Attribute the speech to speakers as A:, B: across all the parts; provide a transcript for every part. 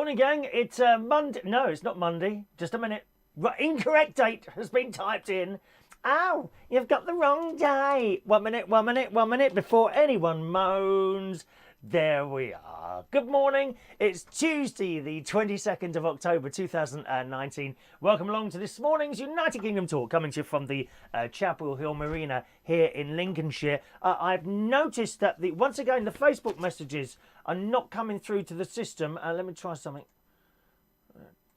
A: morning, gang. It's Monday. No, it's not Monday. Just a minute. Right, incorrect date has been typed in. Ow, you've got the wrong day. 1 minute, 1 minute, 1 minute before anyone moans. There we are. Good morning. It's Tuesday, the 22nd of October 2019. Welcome along to this morning's United Kingdom talk, coming to you from the Chapel Hill Marina here in Lincolnshire. I've noticed that once again the Facebook messages are not coming through to the system. Let me try something.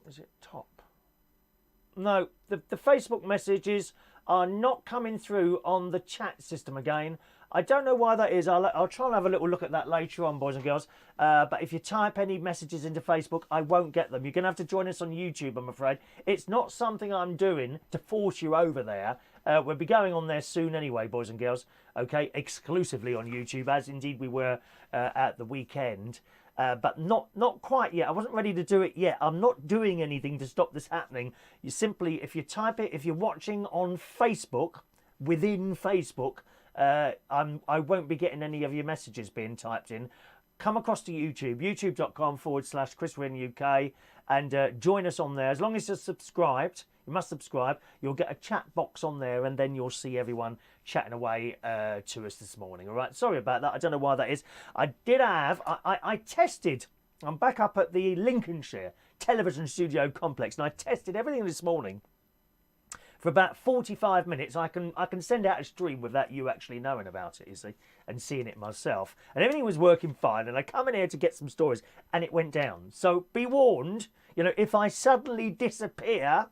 A: Is it top? No, the Facebook messages are not coming through on the chat system again. I don't know why that is. I'll try and have a little look at that later on, boys and girls. But if you type any messages into Facebook, I won't get them. You're going to have to join us on YouTube, I'm afraid. It's not something I'm doing to force you over there. We'll be going on there soon anyway, boys and girls. Okay, exclusively on YouTube, as indeed we were at the weekend. But not quite yet. I wasn't ready to do it yet. I'm not doing anything to stop this happening. You simply, if you type it, if you're watching on Facebook, within Facebook, I won't be getting any of your messages being typed in. Come across to YouTube, youtube.com/ChrisWin UK, and join us on there. As long as you're subscribed, you must subscribe. You'll get a chat box on there, and then you'll see everyone chatting away to us this morning. All right, sorry about that. I don't know why that is. I tested. I'm back up at the Lincolnshire Television Studio Complex, and I tested everything this morning. For about 45 minutes, I can send out a stream without you actually knowing about it, you see, and seeing it myself. And everything was working fine, and I come in here to get some stories, and it went down. So be warned, you know, if I suddenly disappear,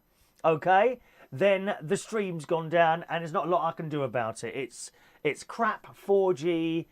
A: okay, then the stream's gone down, and there's not a lot I can do about it. It's crap 4G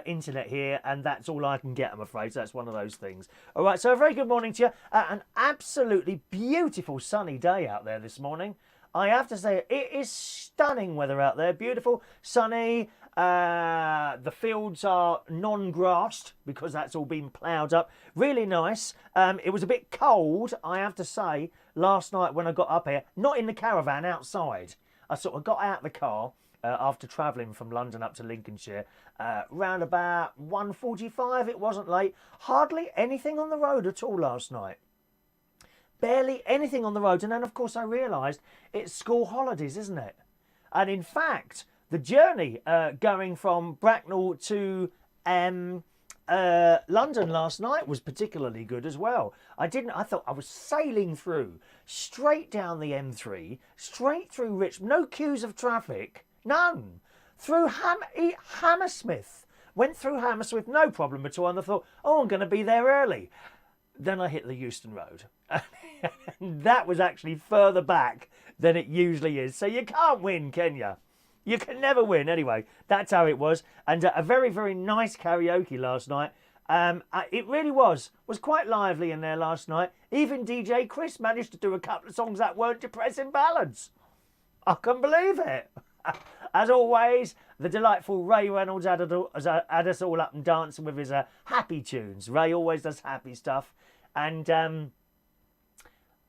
A: internet here, and that's all I can get, I'm afraid. So that's one of those things. All right, so a very good morning to you. An absolutely beautiful sunny day out there this morning. I have to say, it is stunning weather out there. Beautiful, sunny. The fields are non-grassed because that's all been ploughed up. Really nice. It was a bit cold, I have to say, last night when I got up here. Not in the caravan, outside. I sort of got out of the car after travelling from London up to Lincolnshire, round about 1:45, it wasn't late. Hardly anything on the road at all last night. Barely anything on the road. And then, of course, I realised it's school holidays, isn't it? And in fact, the journey going from Bracknell to London last night was particularly good as well. I thought I was sailing through, straight down the M3, straight through Richmond, no queues of traffic. None. Through Hammersmith. Went through Hammersmith, no problem at all. And I thought, oh, I'm going to be there early. Then I hit the Euston Road. And that was actually further back than it usually is. So you can't win, can you? You can never win. Anyway, that's how it was. And a very, very nice karaoke last night. It really was quite lively in there last night. Even DJ Chris managed to do a couple of songs that weren't depressing ballads. I can't believe it. As always, the delightful Ray Reynolds had us all up and dancing with his happy tunes. Ray always does happy stuff. And,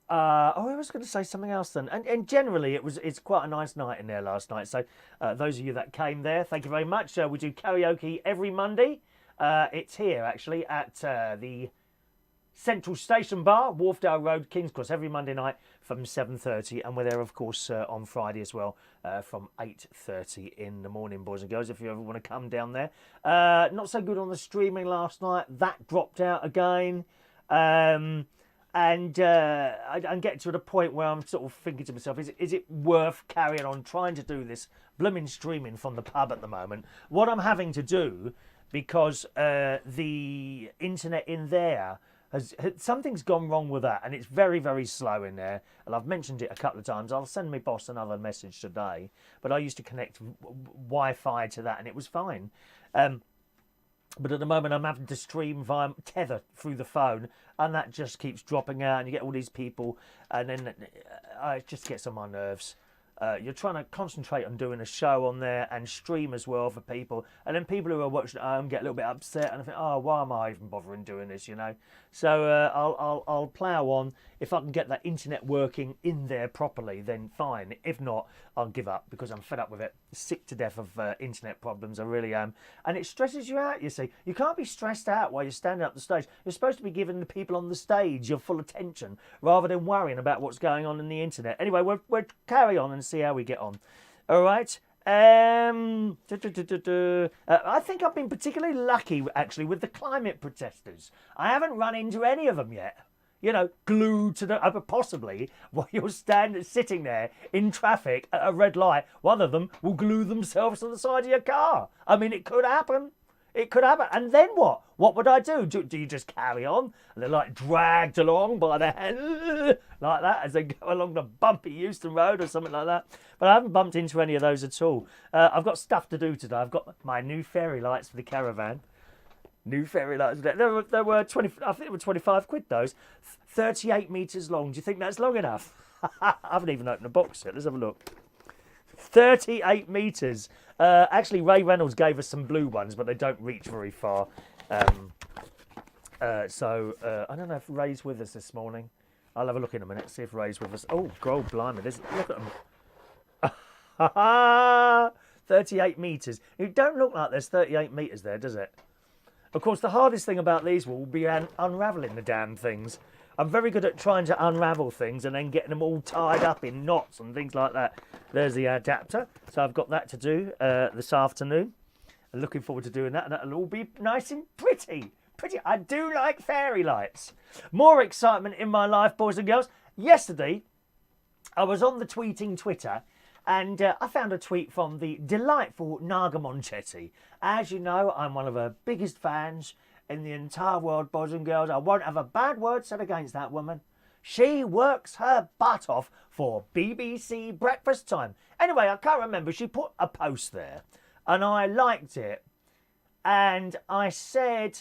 A: I was going to say something else then. And generally, it's quite a nice night in there last night. So those of you that came there, thank you very much. We do karaoke every Monday. It's here, actually, at the Central Station Bar, Wharfdale Road, King's Cross, every Monday night from 7:30, and we're there, of course, on Friday as well, from 8:30 in the morning, boys and girls, if you ever want to come down there. Not so good on the streaming last night. That dropped out again. I'm getting to the point where I'm sort of thinking to myself, is it worth carrying on trying to do this blooming streaming from the pub at the moment? What I'm having to do, because the internet in there, something's gone wrong with that, and it's very, very slow in there. And I've mentioned it a couple of times. I'll send my boss another message today. But I used to connect Wi-Fi to that, and it was fine. But at the moment, I'm having to stream via tether through the phone, and that just keeps dropping out. And you get all these people, and then it just gets on my nerves. you're trying to concentrate on doing a show on there and stream as well for people. And then people who are watching at home get a little bit upset and I think, oh, why am I even bothering doing this, you know? So I'll plough on. If I can get that internet working in there properly, then fine. If not, I'll give up because I'm fed up with it. Sick to death of internet problems, I really am. And it stresses you out, you see. You can't be stressed out while you're standing up the stage. You're supposed to be giving the people on the stage your full attention rather than worrying about what's going on in the internet. Anyway, we'll carry on and see how we get on. All right. I think I've been particularly lucky, actually, with the climate protesters. I haven't run into any of them yet. You know, glued to the... possibly, while you're sitting there in traffic at a red light, one of them will glue themselves to the side of your car. I mean, it could happen. It could happen. And then what? What would I do? Do you just carry on? And they're like dragged along by the hand like that as they go along the bumpy Euston Road or something like that. But I haven't bumped into any of those at all. I've got stuff to do today. I've got my new fairy lights for the caravan. New fairy lights. There were 20. I think they were 25 quid. Those 38 metres long. Do you think that's long enough? I haven't even opened the box yet. Let's have a look. 38 metres. Actually, Ray Reynolds gave us some blue ones, but they don't reach very far. So I don't know if Ray's with us this morning. I'll have a look in a minute, see if Ray's with us. Oh, God, blimey. Look at them. 38 metres. It don't look like there's 38 metres there, does it? Of course, the hardest thing about these will be unravelling the damn things. I'm very good at trying to unravel things and then getting them all tied up in knots and things like that. There's the adapter. So I've got that to do this afternoon. I'm looking forward to doing that. And that'll all be nice and pretty. I do like fairy lights. More excitement in my life, boys and girls. Yesterday, I was on the tweeting Twitter. And I found a tweet from the delightful Naga. As you know, I'm one of her biggest fans in the entire world, boys and girls. I won't have a bad word said against that woman. She works her butt off for BBC Breakfast Time. Anyway, I can't remember. She put a post there and I liked it. And I said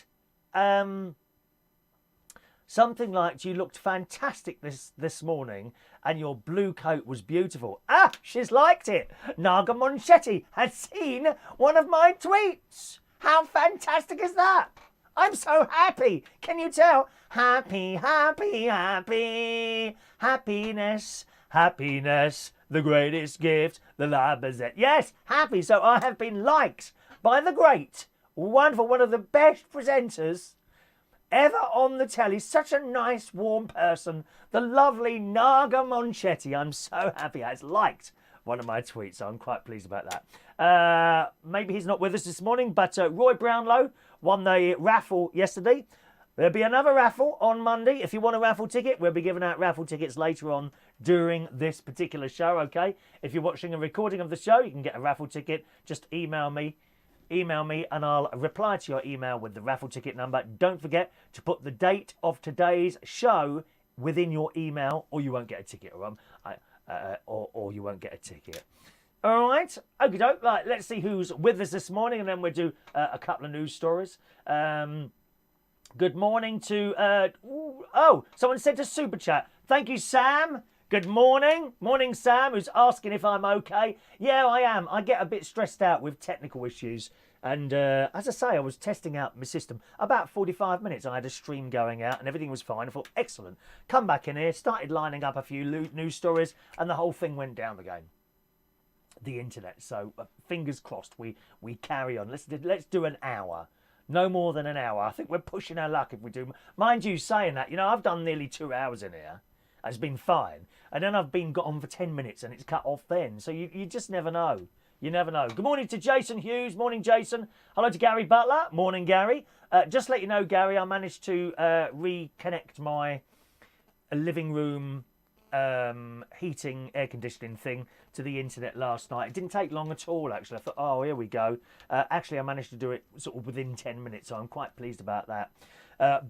A: something like, you looked fantastic this morning and your blue coat was beautiful. Ah, she's liked it. Naga has seen one of my tweets. How fantastic is that? I'm so happy. Can you tell? Happy, happy, happy. Happiness, happiness. The greatest gift the Lord has sent. Yes, happy. So I have been liked by the great, wonderful, one of the best presenters ever on the telly. Such a nice, warm person. The lovely Naga. I'm so happy. Has liked one of my tweets, so I'm quite pleased about that. Maybe he's not with us this morning, but Roy Brownlow won the raffle yesterday. There'll be another raffle on Monday. If you want a raffle ticket, we'll be giving out raffle tickets later on during this particular show, okay? If you're watching a recording of the show, you can get a raffle ticket. Just email me and I'll reply to your email with the raffle ticket number. Don't forget to put the date of today's show within your email or you won't get a ticket, or you won't get a ticket. All right, okie doke. Right, let's see who's with us this morning, and then we'll do a couple of news stories. Good morning to... someone sent a super chat. Thank you, Sam. Good morning. Morning, Sam, who's asking if I'm okay. Yeah, I am. I get a bit stressed out with technical issues. And as I say, I was testing out my system. About 45 minutes, I had a stream going out and everything was fine. I thought, excellent. Come back in here, started lining up a few news stories, and the whole thing went down again. The internet. So fingers crossed, we carry on. Let's do an hour. No more than an hour. I think we're pushing our luck if we do. Mind you, saying that, I've done nearly 2 hours in here. It's been fine. And then I've got on for 10 minutes and it's cut off then. So you just never know. You never know. Good morning to Jason Hughes. Morning, Jason. Hello to Gary Butler. Morning, Gary. Just to let you know, Gary, I managed to reconnect my living room heating, air conditioning thing to the internet last night. It didn't take long at all, actually. I thought, oh, here we go. Actually, I managed to do it sort of within 10 minutes, so I'm quite pleased about that.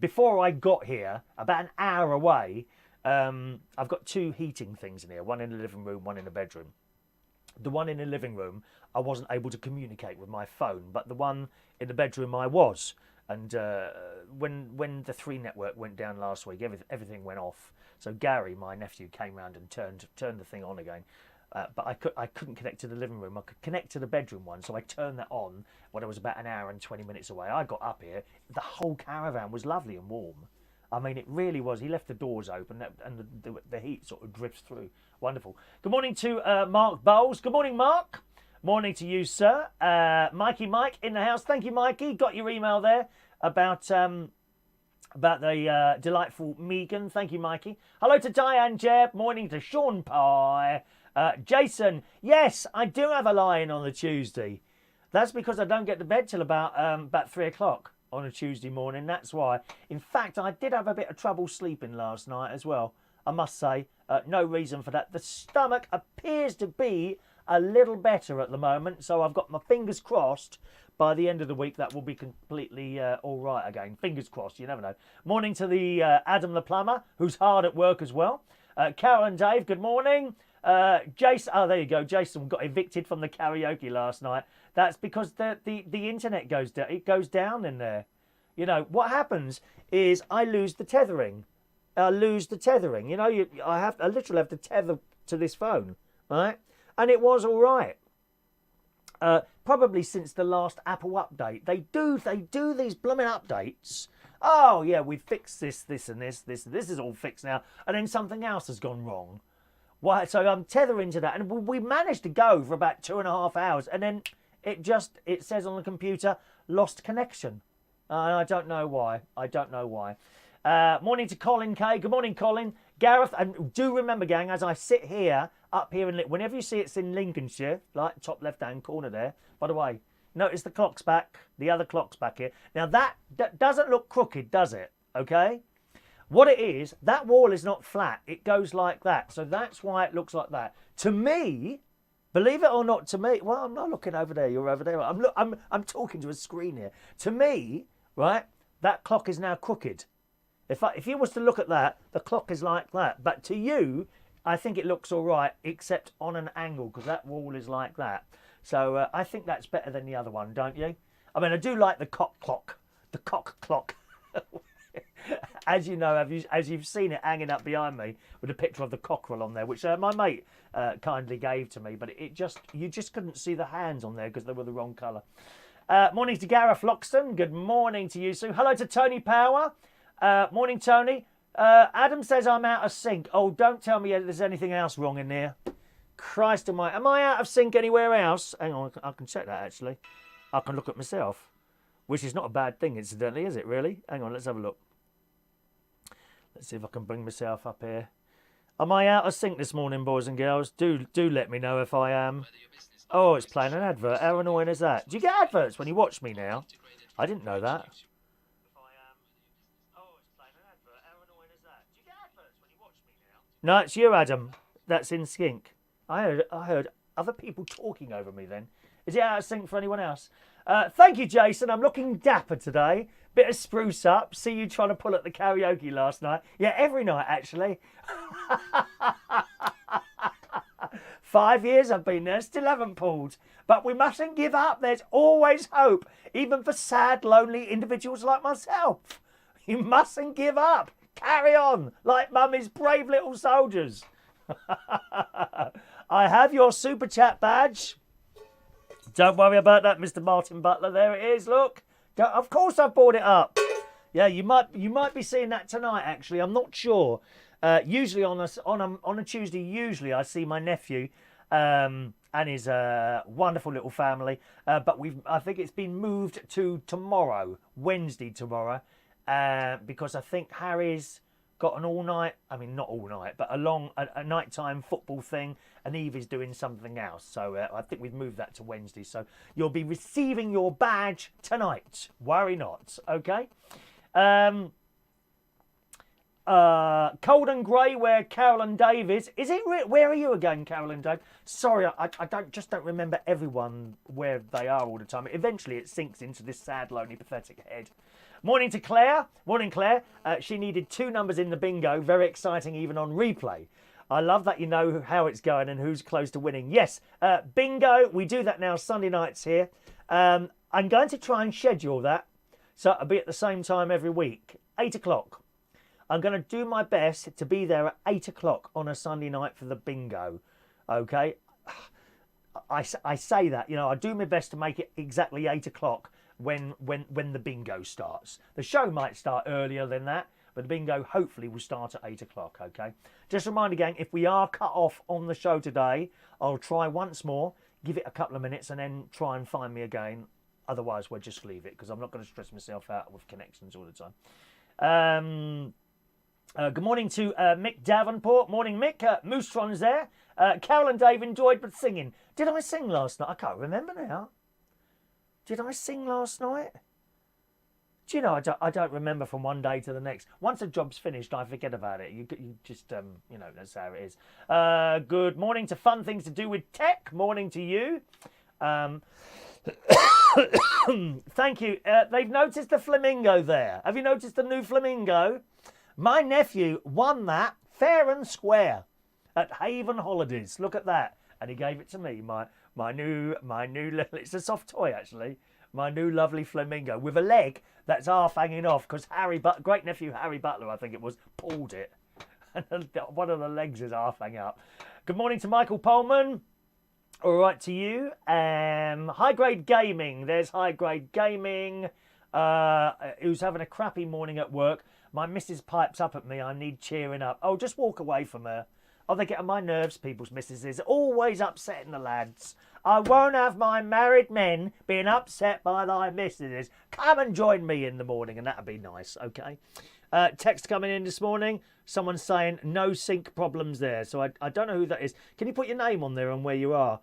A: Before I got here, about an hour away, I've got two heating things in here, one in the living room, one in the bedroom. The one in the living room, I wasn't able to communicate with my phone, but the one in the bedroom I was. And when the 3 network went down last week, everything went off. So Gary, my nephew, came round and turned the thing on again. but I couldn't connect to the living room. I could connect to the bedroom one, so I turned that on when I was about an hour and 20 minutes away. I got up here. The whole caravan was lovely and warm. I mean, it really was. He left the doors open and the heat sort of drifts through. Wonderful. Good morning to Mark Bowles. Good morning, Mark. Morning to you, sir. Mikey Mike in the house. Thank you, Mikey. Got your email there about the delightful Megan. Thank you, Mikey. Hello to Diane Jeb. Morning to Sean Pye. Jason, yes, I do have a lie-in on the Tuesday. That's because I don't get to bed till about 3 o'clock on a Tuesday morning. That's why. In fact, I did have a bit of trouble sleeping last night as well. I must say, no reason for that. The stomach appears to be a little better at the moment, so I've got my fingers crossed. By the end of the week, that will be completely all right again. Fingers crossed, you never know. Morning to the Adam the plumber, who's hard at work as well. Carol and Dave, good morning. Jason, oh, there you go. Jason got evicted from the karaoke last night. That's because the internet goes down. It goes down in there. You know, what happens is I lose the tethering. You know, I literally have to tether to this phone, right? And it was all right. Probably since the last Apple update. They do these blooming updates. Oh, yeah, we fixed this and this. This is all fixed now. And then something else has gone wrong. Why? So I'm tethering to that. And we managed to go for about 2.5 hours. And then it says on the computer, lost connection. I don't know why. Morning to Colin K. Good morning, Colin. Gareth, and do remember, gang, as I sit here, up here, whenever you see it's in Lincolnshire, like top left-hand corner there, by the way, notice the clock's back, the other clock's back here. Now, that doesn't look crooked, does it? Okay? What it is, that wall is not flat. It goes like that. So that's why it looks like that. To me, believe it or not, to me, well, I'm not looking over there. You're over there. I'm talking to a screen here. To me, right, that clock is now crooked. If you was to look at that, the clock is like that. But to you, I think it looks all right, except on an angle, because that wall is like that. So I think that's better than the other one, don't you? I mean, I do like the cock clock. The cock clock. As you know, as you've seen it hanging up behind me with a picture of the cockerel on there, which my mate kindly gave to me, but you just couldn't see the hands on there because they were the wrong colour. Morning to Gareth Loxton. Good morning to you, Sue. Hello to Tony Power. Morning, Tony. Adam says I'm out of sync. Oh, don't tell me there's anything else wrong in there. Christ almighty. Am I out of sync anywhere else? Hang on, I can check that, actually. I can look at myself, which is not a bad thing, incidentally, is it, really? Hang on, let's have a look. Let's see if I can bring myself up here. Am I out of sync this morning, boys and girls? Do let me know if I am. Oh, it's playing an advert. How annoying is that? Do you get adverts when you watch me now? I didn't know that. No, it's you, Adam. That's in sync. I heard other people talking over me then. Is it out of sync for anyone else? Thank you, Jason. I'm looking dapper today. Bit of spruce up. See you trying to pull at the karaoke last night. Yeah, every night, actually. 5 years I've been there, still haven't pulled. But we mustn't give up. There's always hope, even for sad, lonely individuals like myself. You mustn't give up. Carry on, like mummy's brave little soldiers. I have your super chat badge. Don't worry about that, Mr. Martin Butler. There it is. Look, of course I've bought it up. Yeah, you might be seeing that tonight. Actually, I'm not sure. Usually on a Tuesday, usually I see my nephew and his wonderful little family. But I think it's been moved to tomorrow, Wednesday tomorrow. Because I think Harry's got an all-night, I mean, not all-night, but a nighttime football thing, and Eve is doing something else. So I think we've moved that to Wednesday. So you'll be receiving your badge tonight. Worry not, okay? Cold and Grey, where Carol and Dave is. Is it? Where are you again, Carol and Dave? Sorry, I don't remember everyone where they are all the time. Eventually it sinks into this sad, lonely, pathetic head. Morning to Claire. Morning, Claire. She needed 2 numbers in the bingo. Very exciting, even on replay. I love that you know how it's going and who's close to winning. Yes, bingo. We do that now Sunday nights here. I'm going to try and schedule that so it'll be at the same time every week. 8 o'clock. I'm going to do my best to be there at 8 o'clock on a Sunday night for the bingo. Okay? I say that, you know, I do my best to make it exactly 8 o'clock when the bingo starts. The show might start earlier than that, but the bingo hopefully will start at 8 o'clock, okay? Just a reminder, gang, if we are cut off on the show today, I'll try once more, give it a couple of minutes, and then try and find me again. Otherwise, we'll just leave it, because I'm not going to stress myself out with connections all the time. Good morning to Mick Davenport. Morning, Mick. Moostron's there. Carol and Dave enjoyed but singing. Did I sing last night? I can't remember now. Did I sing last night? Do you know, I don't remember from one day to the next. Once a job's finished, I forget about it. You just, you know, that's how it is. Good morning to Fun Things to Do with Tech. Morning to you. Thank you. They've noticed the Flamingo there. Have you noticed the new Flamingo? My nephew won that fair and square at Haven Holidays. Look at that. And he gave it to me. My new it's a soft toy actually. My new lovely Flamingo with a leg that's half hanging off because great nephew Harry Butler, I think it was, pulled it. And one of the legs is half hanging up. Good morning to Michael Pullman. All right to you. High Grade Gaming. There's High Grade Gaming. Who's having a crappy morning at work. My missus pipes up at me. I need cheering up. Oh, just walk away from her. Oh, they get on my nerves, people's missuses. Always upsetting the lads. I won't have my married men being upset by thy missuses. Come and join me in the morning, and that'd be nice, okay? Text coming in this morning. Someone saying no sync problems there. So I don't know who that is. Can you put your name on there and where you are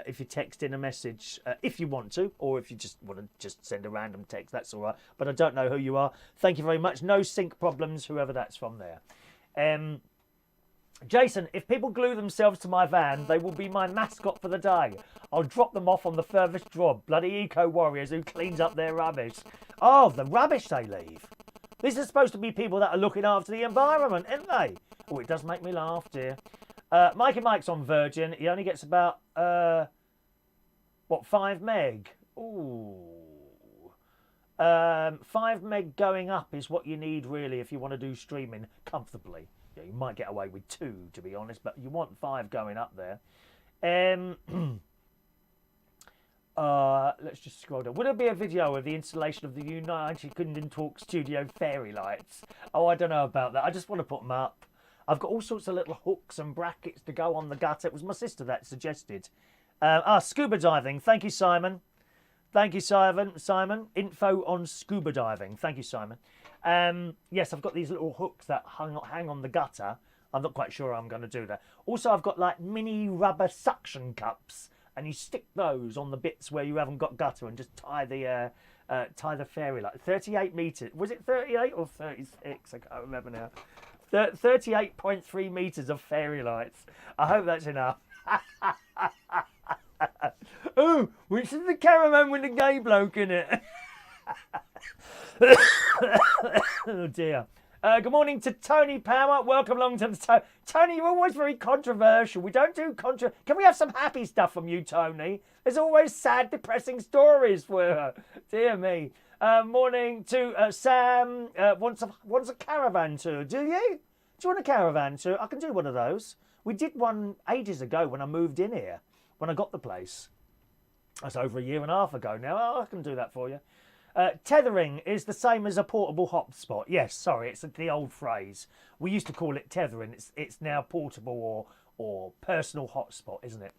A: if you text in a message, if you want to, or if you just want to just send a random text, that's all right. But I don't know who you are. Thank you very much. No sync problems, whoever that's from there. Jason, if people glue themselves to my van, they will be my mascot for the day. I'll drop them off on the furthest drop. Bloody eco-warriors who cleans up their rubbish. Oh, the rubbish they leave. This is supposed to be people that are looking after the environment, isn't they? Oh, it does make me laugh, dear. Mikey Mike's on Virgin. He only gets about, 5 meg? Ooh. 5 meg going up is what you need, really, if you want to do streaming comfortably. Yeah, you might get away with 2, to be honest, but you want 5 going up there. Let's just scroll down. Would there be a video of the installation of the United Kingdom Talk Studio fairy lights? Oh, I don't know about that. I just want to put them up. I've got all sorts of little hooks and brackets to go on the gutter. It was my sister that suggested. Scuba diving. Thank you, Simon. Thank you, Simon. Info on scuba diving. Thank you, Simon. Yes, I've got these little hooks that hang on the gutter. I'm not quite sure how I'm going to do that. Also, I've got like mini rubber suction cups, and you stick those on the bits where you haven't got gutter and just tie the fairy light. 38 metres. Was it 38 or 36? I can't remember now. 38.3 metres of fairy lights. I hope that's enough. Oh, which is the caravan with the gay bloke in it? Oh dear. Good morning to Tony Power. Welcome along to the Tony, you're always very controversial. We don't do Can we have some happy stuff from you, Tony? There's always sad, depressing stories for her. Dear me. Morning to Sam. Wants a caravan tour. Do you? Do you want a caravan tour? I can do one of those. We did one ages ago when I moved in here. When I got the place. That's over a year and a half ago now. Oh, I can do that for you. Tethering is the same as a portable hotspot. Yes, sorry, it's the old phrase. We used to call it tethering. It's now portable or personal hotspot, isn't it?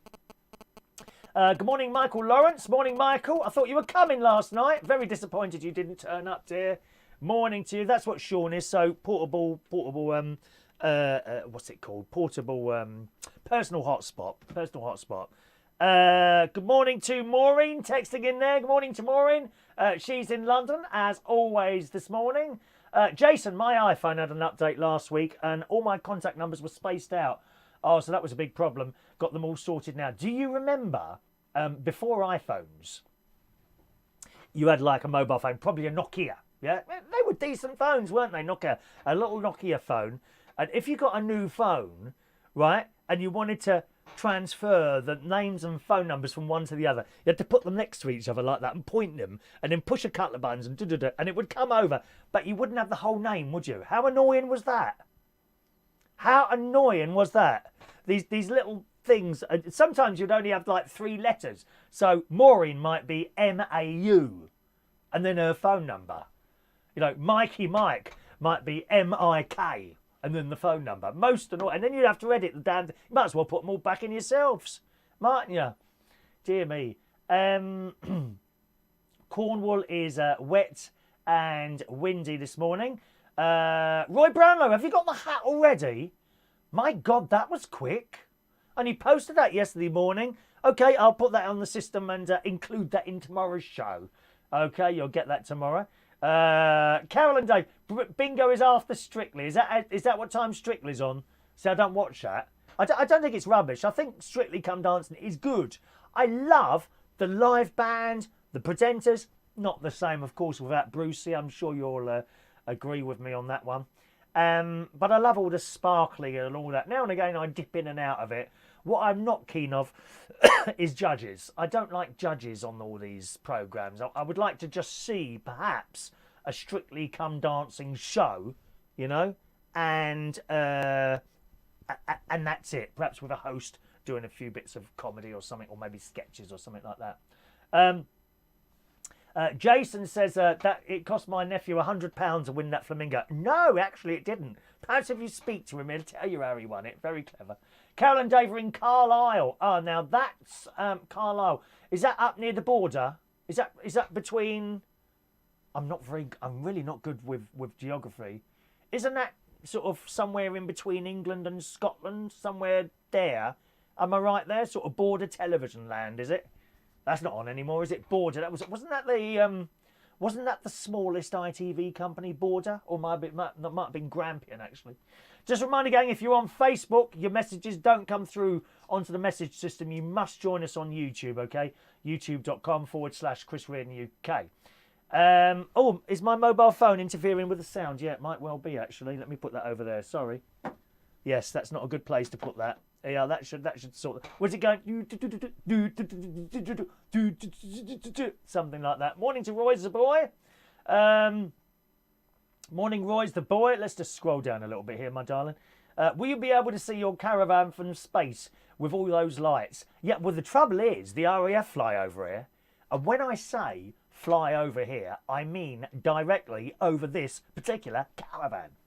A: Good morning, Michael Lawrence. Morning, Michael. I thought you were coming last night. Very disappointed you didn't turn up, dear. Morning to you. That's what Sean is. So portable. What's it called? Portable personal hotspot. Personal hotspot. Good morning to Maureen, texting in there. Good morning to Maureen. She's in London, as always, this morning. Jason, my iPhone had an update last week, and all my contact numbers were spaced out. Oh, so that was a big problem. Got them all sorted now. Do you remember, before iPhones, you had like a mobile phone, probably a Nokia, yeah? They were decent phones, weren't they, Nokia? A little Nokia phone. And if you got a new phone, right, and you wanted to transfer the names and phone numbers from one to the other, you had to put them next to each other like that and point them and then push a couple of buttons and and it would come over, but you wouldn't have the whole name, would you? How annoying was that? How annoying was that? These little things. Sometimes you'd only have like 3 letters. So Maureen might be MAU and then her phone number. You know, Mikey Mike might be MIK and then the phone number. And then you'd have to edit the damn thing. You might as well put them all back in yourselves, mightn't you? Dear me. Cornwall is wet and windy this morning. Roy Brownlow, have you got the hat already? My God, that was quick. And he posted that yesterday morning. Okay, I'll put that on the system and include that in tomorrow's show. Okay, you'll get that tomorrow. Carol and Dave, bingo is after Strictly. Is that what time Strictly's on? See, I don't watch that. I don't think it's rubbish. I think Strictly Come Dancing is good. I love the live band, the presenters. Not the same, of course, without Brucey. I'm sure you'll agree with me on that one. But I love all the sparkling and all that. Now and again, I dip in and out of it. What I'm not keen of is judges. I don't like judges on all these programmes. I would like to just see, perhaps, a Strictly Come Dancing show, you know, and that's it. Perhaps with a host doing a few bits of comedy or something, or maybe sketches or something like that. Jason says that it cost my nephew £100 to win that Flamingo. No, actually it didn't. Perhaps if you speak to him, he'll tell you how he won it. Very clever. Carol and Dave are in Carlisle. Oh, now that's Carlisle. Is that up near the border? Is that between? I'm really not good with geography. Isn't that sort of somewhere in between England and Scotland? Somewhere there. Am I right there? Sort of border television land, is it? That's not on anymore, is it? Border. Wasn't that the smallest ITV company, Border? Or that might have been Grampian, actually. Just a reminder, gang, if you're on Facebook, your messages don't come through onto the message system. You must join us on YouTube, okay? youtube.com/Chris Reardon UK. Is my mobile phone interfering with the sound? Yeah, it might well be, actually. Let me put that over there. Sorry. Yes, that's not a good place to put that. Yeah, that should sort of. Was it going? Something like that. Morning to Roy's the boy. Morning, Roy's the boy. Let's just scroll down a little bit here, my darling. Will you be able to see your caravan from space with all those lights? Yeah, well, the trouble is the RAF fly over here. And when I say fly over here, I mean directly over this particular caravan.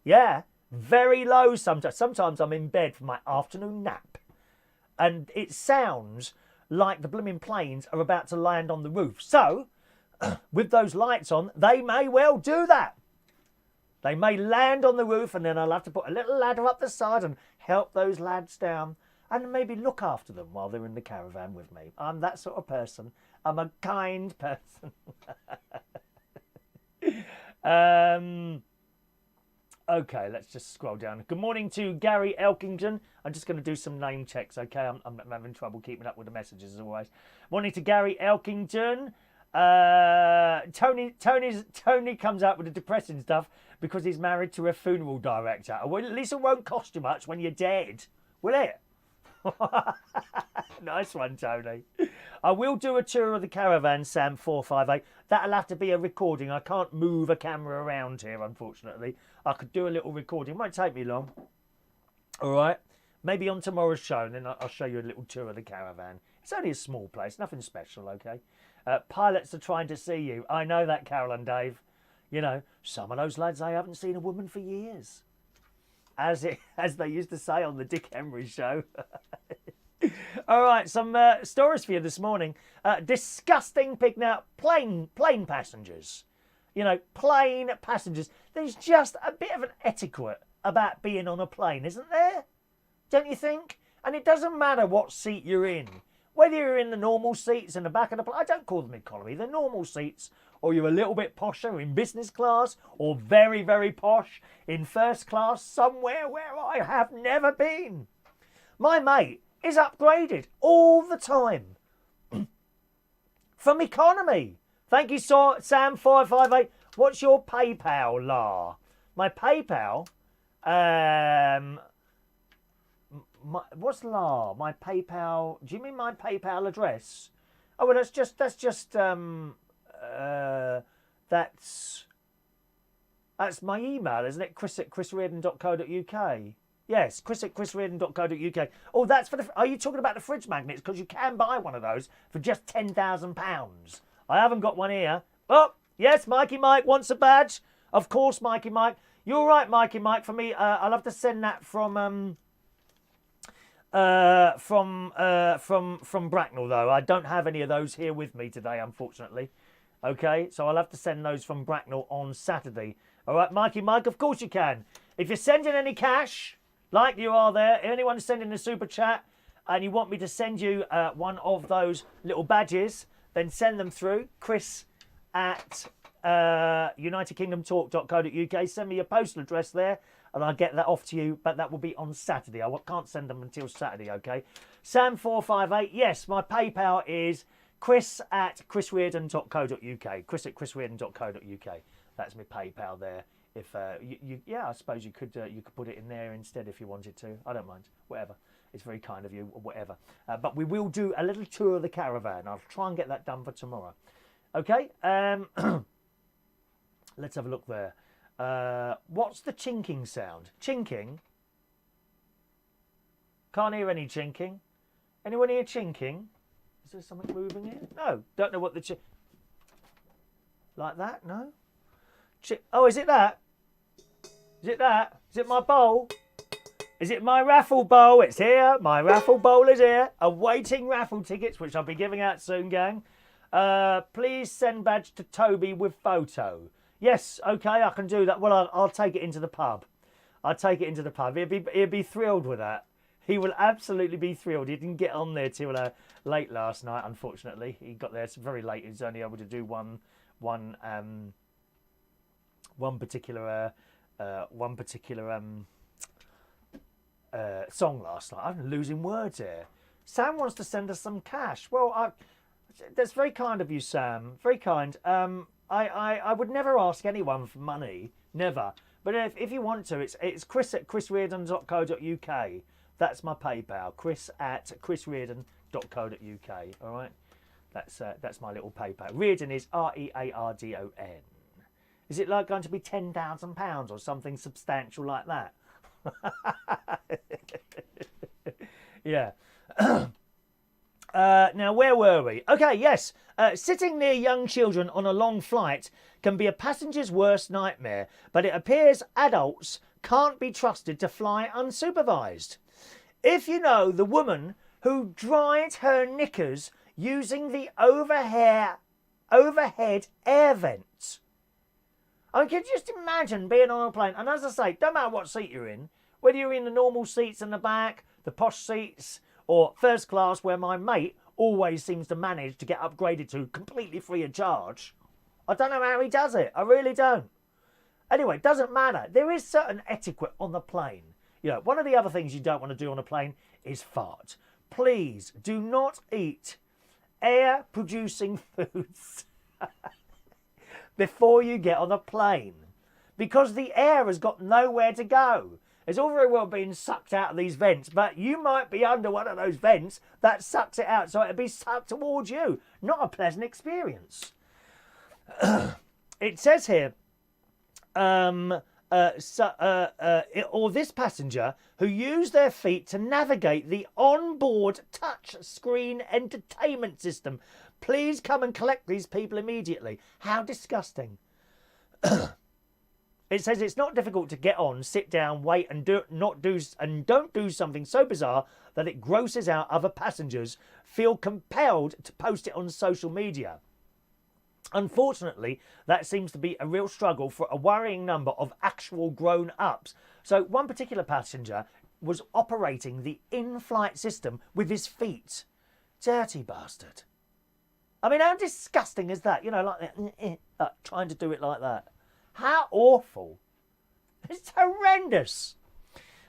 A: Yeah. Very low sometimes. Sometimes I'm in bed for my afternoon nap. And it sounds like the blooming planes are about to land on the roof. So, with those lights on, they may well do that. They may land on the roof and then I'll have to put a little ladder up the side and help those lads down. And maybe look after them while they're in the caravan with me. I'm that sort of person. I'm a kind person. Okay, let's just scroll down. Good morning to Gary Elkington. I'm just going to do some name checks, okay? I'm having trouble keeping up with the messages as always. Morning to Gary Elkington. Tony comes out with the depressing stuff because he's married to a funeral director. Well, at least it won't cost you much when you're dead, will it? Nice one, Tony. I will do a tour of the caravan, Sam 458. That'll have to be a recording. I can't move a camera around here, unfortunately. I could do a little recording. It won't take me long. All right. Maybe on tomorrow's show, and then I'll show you a little tour of the caravan. It's only a small place, nothing special, okay? Pilots are trying to see you. I know that, Carol and Dave. You know, some of those lads, they haven't seen a woman for years. As they used to say on the Dick Emery show. All right, some stories for you this morning. Disgusting pig. Now, plane passengers. You know, plane passengers. There's just a bit of an etiquette about being on a plane, isn't there? Don't you think? And it doesn't matter what seat you're in. Whether you're in the normal seats in the back of the plane, I don't call them economy, they're normal seats, or you're a little bit posher in business class, or very, very posh in first class, somewhere where I have never been. My mate is upgraded all the time from economy. Thank you, Sam558. What's your PayPal, La? My PayPal, what's La? My PayPal. Do you mean my PayPal address? Oh well, that's just that's my email, isn't it? Chris@chrisreardon.co.uk. Yes, chris@chrisreardon.co.uk. Oh, that's for the... Are you talking about the fridge magnets? Because you can buy one of those for just £10,000. I haven't got one here. Oh, yes, Mikey Mike wants a badge. Of course, Mikey Mike. You're right, Mikey Mike. For me, I'll have to send that from Bracknell, though. I don't have any of those here with me today, unfortunately. Okay, so I'll have to send those from Bracknell on Saturday. All right, Mikey Mike, of course you can. If you're sending any cash, like you are there, anyone sending a super chat, and you want me to send you one of those little badges, then send them through. Chris at UnitedKingdomTalk.co.uk. Send me your postal address there, and I'll get that off to you, but that will be on Saturday. I can't send them until Saturday, okay? Sam458, yes, my PayPal is chris@chrisreardon.co.uk. chris@chrisreardon.co.uk. That's my PayPal there. If yeah, I suppose you could put it in there instead if you wanted to. I don't mind. Whatever. It's very kind of you, or whatever. But we will do a little tour of the caravan. I'll try and get that done for tomorrow. Okay. Let's have a look there. What's the chinking sound? Chinking? Can't hear any chinking. Anyone hear chinking? Is there something moving here? No. Don't know what the like that? No. Oh, is it that? Is it that? Is it my bowl? Is it my raffle bowl? It's here. My raffle bowl is here. Awaiting raffle tickets, which I'll be giving out soon, gang. Please send badge to Toby with photo. Yes, okay, I can do that. Well, I'll take it into the pub. I'll take it into the pub. He'd be thrilled with that. He will absolutely be thrilled. He didn't get on there till late last night, unfortunately. He got there very late. He was only able to do one particular song last night. I'm losing words here. Sam wants to send us some cash. Well, that's very kind of you, Sam. Very kind. I would never ask anyone for money, never. But if you want to, it's chris@chrisreardon.co.uk. That's my PayPal. chris@chrisreardon.co.uk. All right. That's my little PayPal. Reardon is Reardon. Is it like going to be £10,000 or something substantial like that? Yeah. Now, where were we? Okay, yes. Sitting near young children on a long flight can be a passenger's worst nightmare, but it appears adults can't be trusted to fly unsupervised. If you know the woman who dried her knickers using the overhead air vent. I mean, can you just imagine being on a plane? And as I say, don't matter what seat you're in, whether you're in the normal seats in the back, the posh seats, or first class, where my mate always seems to manage to get upgraded to completely free of charge. I don't know how he does it. I really don't. Anyway, it doesn't matter. There is certain etiquette on the plane. You know, one of the other things you don't want to do on a plane is fart. Please do not eat air-producing foods before you get on a plane, because the air has got nowhere to go. It's all very well being sucked out of these vents, but you might be under one of those vents that sucks it out, so it'll be sucked towards you. Not a pleasant experience. It says here, or this passenger who used their feet to navigate the onboard touch screen entertainment system. Please come and collect these people immediately. How disgusting. It says it's not difficult to get on, sit down, wait, and don't do something so bizarre that it grosses out other passengers. Feel compelled to post it on social media. Unfortunately, that seems to be a real struggle for a worrying number of actual grown-ups. So one particular passenger was operating the in-flight system with his feet. Dirty bastard. I mean, how disgusting is that? You know, like trying to do it like that. How awful. It's horrendous.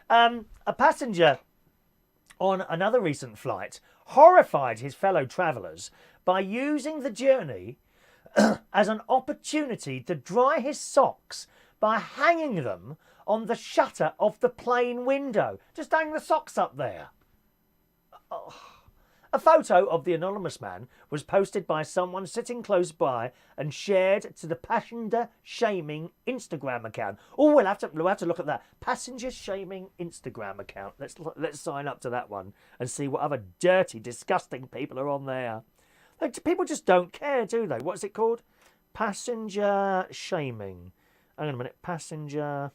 A: A passenger on another recent flight horrified his fellow travellers by using the journey as an opportunity to dry his socks by hanging them on the shutter of the plane window. Just hang the socks up there. Oh. A photo of the anonymous man was posted by someone sitting close by and shared to the passenger shaming Instagram account. Oh, we'll have to look at that. Passenger shaming Instagram account. Let's sign up to that one and see what other dirty, disgusting people are on there. Like, people just don't care, do they? What's it called? Passenger shaming. Hang on a minute. Passenger.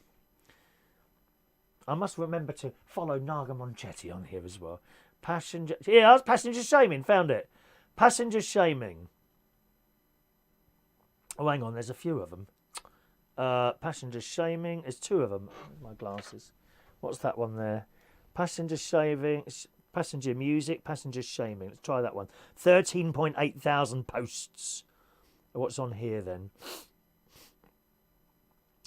A: I must remember to follow Naga Monchetti on here as well. Passenger. Yeah, passenger shaming. Found it. Passenger shaming. Oh, hang on. There's a few of them. Passenger shaming. There's two of them. My glasses. What's that one there? Passenger shaming. Passenger music. Passenger shaming. Let's try that one. 13.8 thousand posts. What's on here then?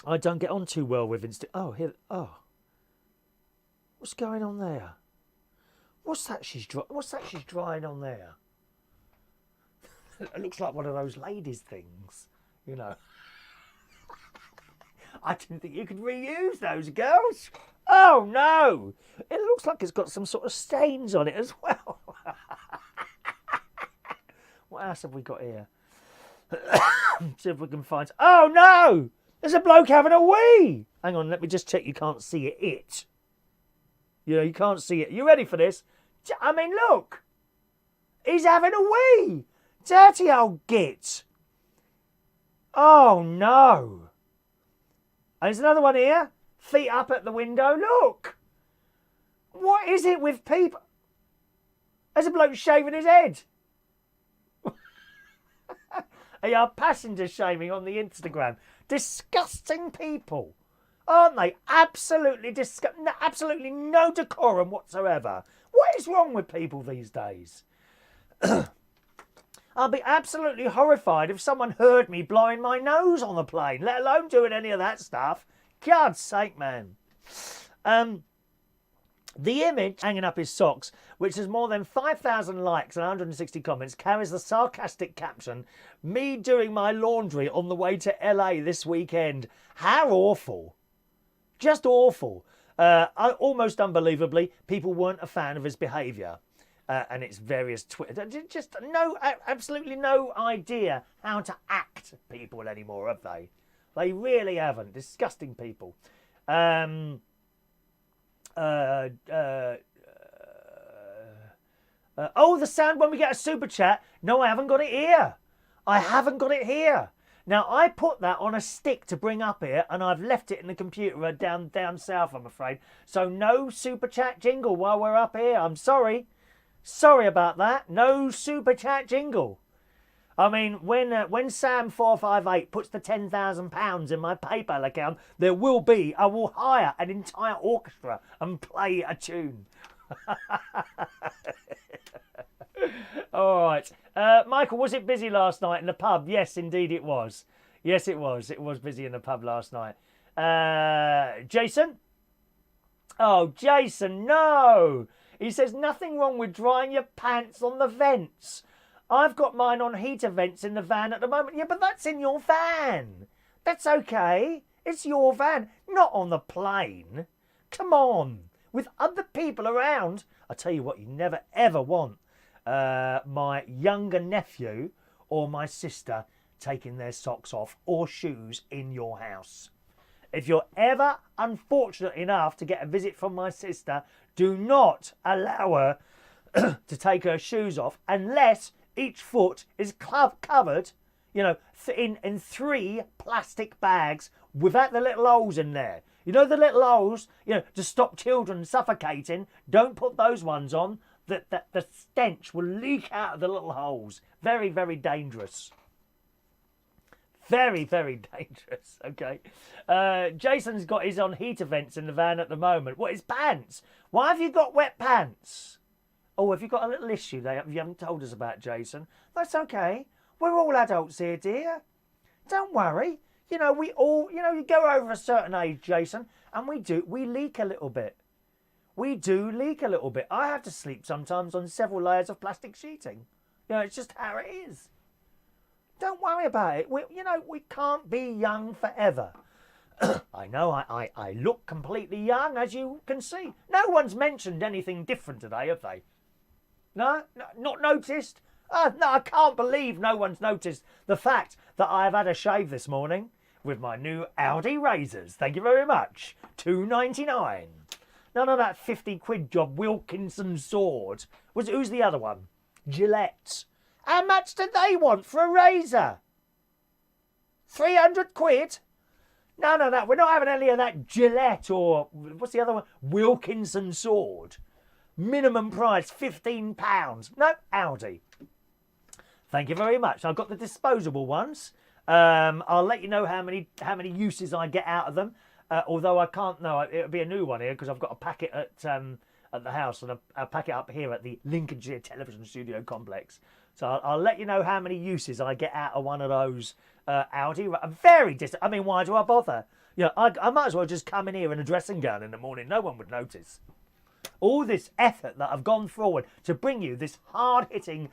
A: I don't get on too well with Insta. Oh, here. Oh. What's going on there? What's that she's drying on there? It looks like one of those ladies things, you know. I didn't think you could reuse those, girls. Oh no! It looks like it's got some sort of stains on it as well. What else have we got here? See if we can find. Oh no! There's a bloke having a wee. Hang on, let me just check. You can't see it. You know, you can't see it. You ready for this? I mean, look. He's having a wee. Dirty old git. Oh, no. And there's another one here. Feet up at the window. Look. What is it with people? There's a bloke shaving his head. They are passenger shaming on the Instagram. Disgusting people. Aren't they? Absolutely absolutely no decorum whatsoever. What is wrong with people these days? I'll be absolutely horrified if someone heard me blowing my nose on the plane, let alone doing any of that stuff. God's sake, man. The image hanging up his socks, which has more than 5,000 likes and 160 comments, carries the sarcastic caption, "Me doing my laundry on the way to LA this weekend." How awful. Just awful. Almost unbelievably, people weren't a fan of his behaviour and its various Twitter. Just absolutely no idea how to act people anymore, have they? They really haven't. Disgusting people. Oh, the sound when we get a super chat. No, I haven't got it here. I haven't got it here. Now, I put that on a stick to bring up here, and I've left it in the computer down south, I'm afraid. So no super chat jingle while we're up here. I'm sorry. Sorry about that. No super chat jingle. I mean, when Sam458 puts the £10,000 in my PayPal account, I will hire an entire orchestra and play a tune. All right. Michael, was it busy last night in the pub? Yes, indeed it was. Yes, it was. It was busy in the pub last night. Jason? Oh, Jason, no. He says, nothing wrong with drying your pants on the vents. I've got mine on heater vents in the van at the moment. Yeah, but that's in your van. That's okay. It's your van, not on the plane. Come on. With other people around. I tell you what, you never, ever want my younger nephew or my sister taking their socks off or shoes in your house. If you're ever unfortunate enough to get a visit from my sister, do not allow her to take her shoes off unless each foot is covered, you know, in 3 plastic bags without the little holes in there. You know, the little holes, you know, to stop children suffocating. Don't put those ones on. The stench will leak out of the little holes. Very, very dangerous. Very, very dangerous, okay? Jason's got his on heater vents in the van at the moment. What, his pants? Why have you got wet pants? Oh, have you got a little issue there you haven't told us about, Jason? That's okay. We're all adults here, dear. Don't worry. You know, we all, you know, you go over a certain age, Jason, and we leak a little bit. We do leak a little bit. I have to sleep sometimes on several layers of plastic sheeting. You know, it's just how it is. Don't worry about it. We can't be young forever. I know I look completely young, as you can see. No one's mentioned anything different today, have they? No, not noticed. No, I can't believe no one's noticed the fact that I've had a shave this morning with my new Aldi razors. Thank you very much. £2.99. None of that 50 quid job Wilkinson sword. Who's the other one? Gillette. How much do they want for a razor? 300 quid? No. We're not having any of that Gillette or what's the other one? Wilkinson sword. Minimum price £15. No, Aldi. Thank you very much. I've got the disposable ones. I'll let you know how many uses I get out of them. Although I can't know, it'll be a new one here because I've got a packet at the house and a packet up here at the Lincolnshire Television Studio Complex. So I'll let you know how many uses I get out of one of those Aldi. Very distant. I mean, why do I bother? You know, I might as well just come in here in a dressing gown in the morning. No one would notice. All this effort that I've gone forward to bring you this hard-hitting,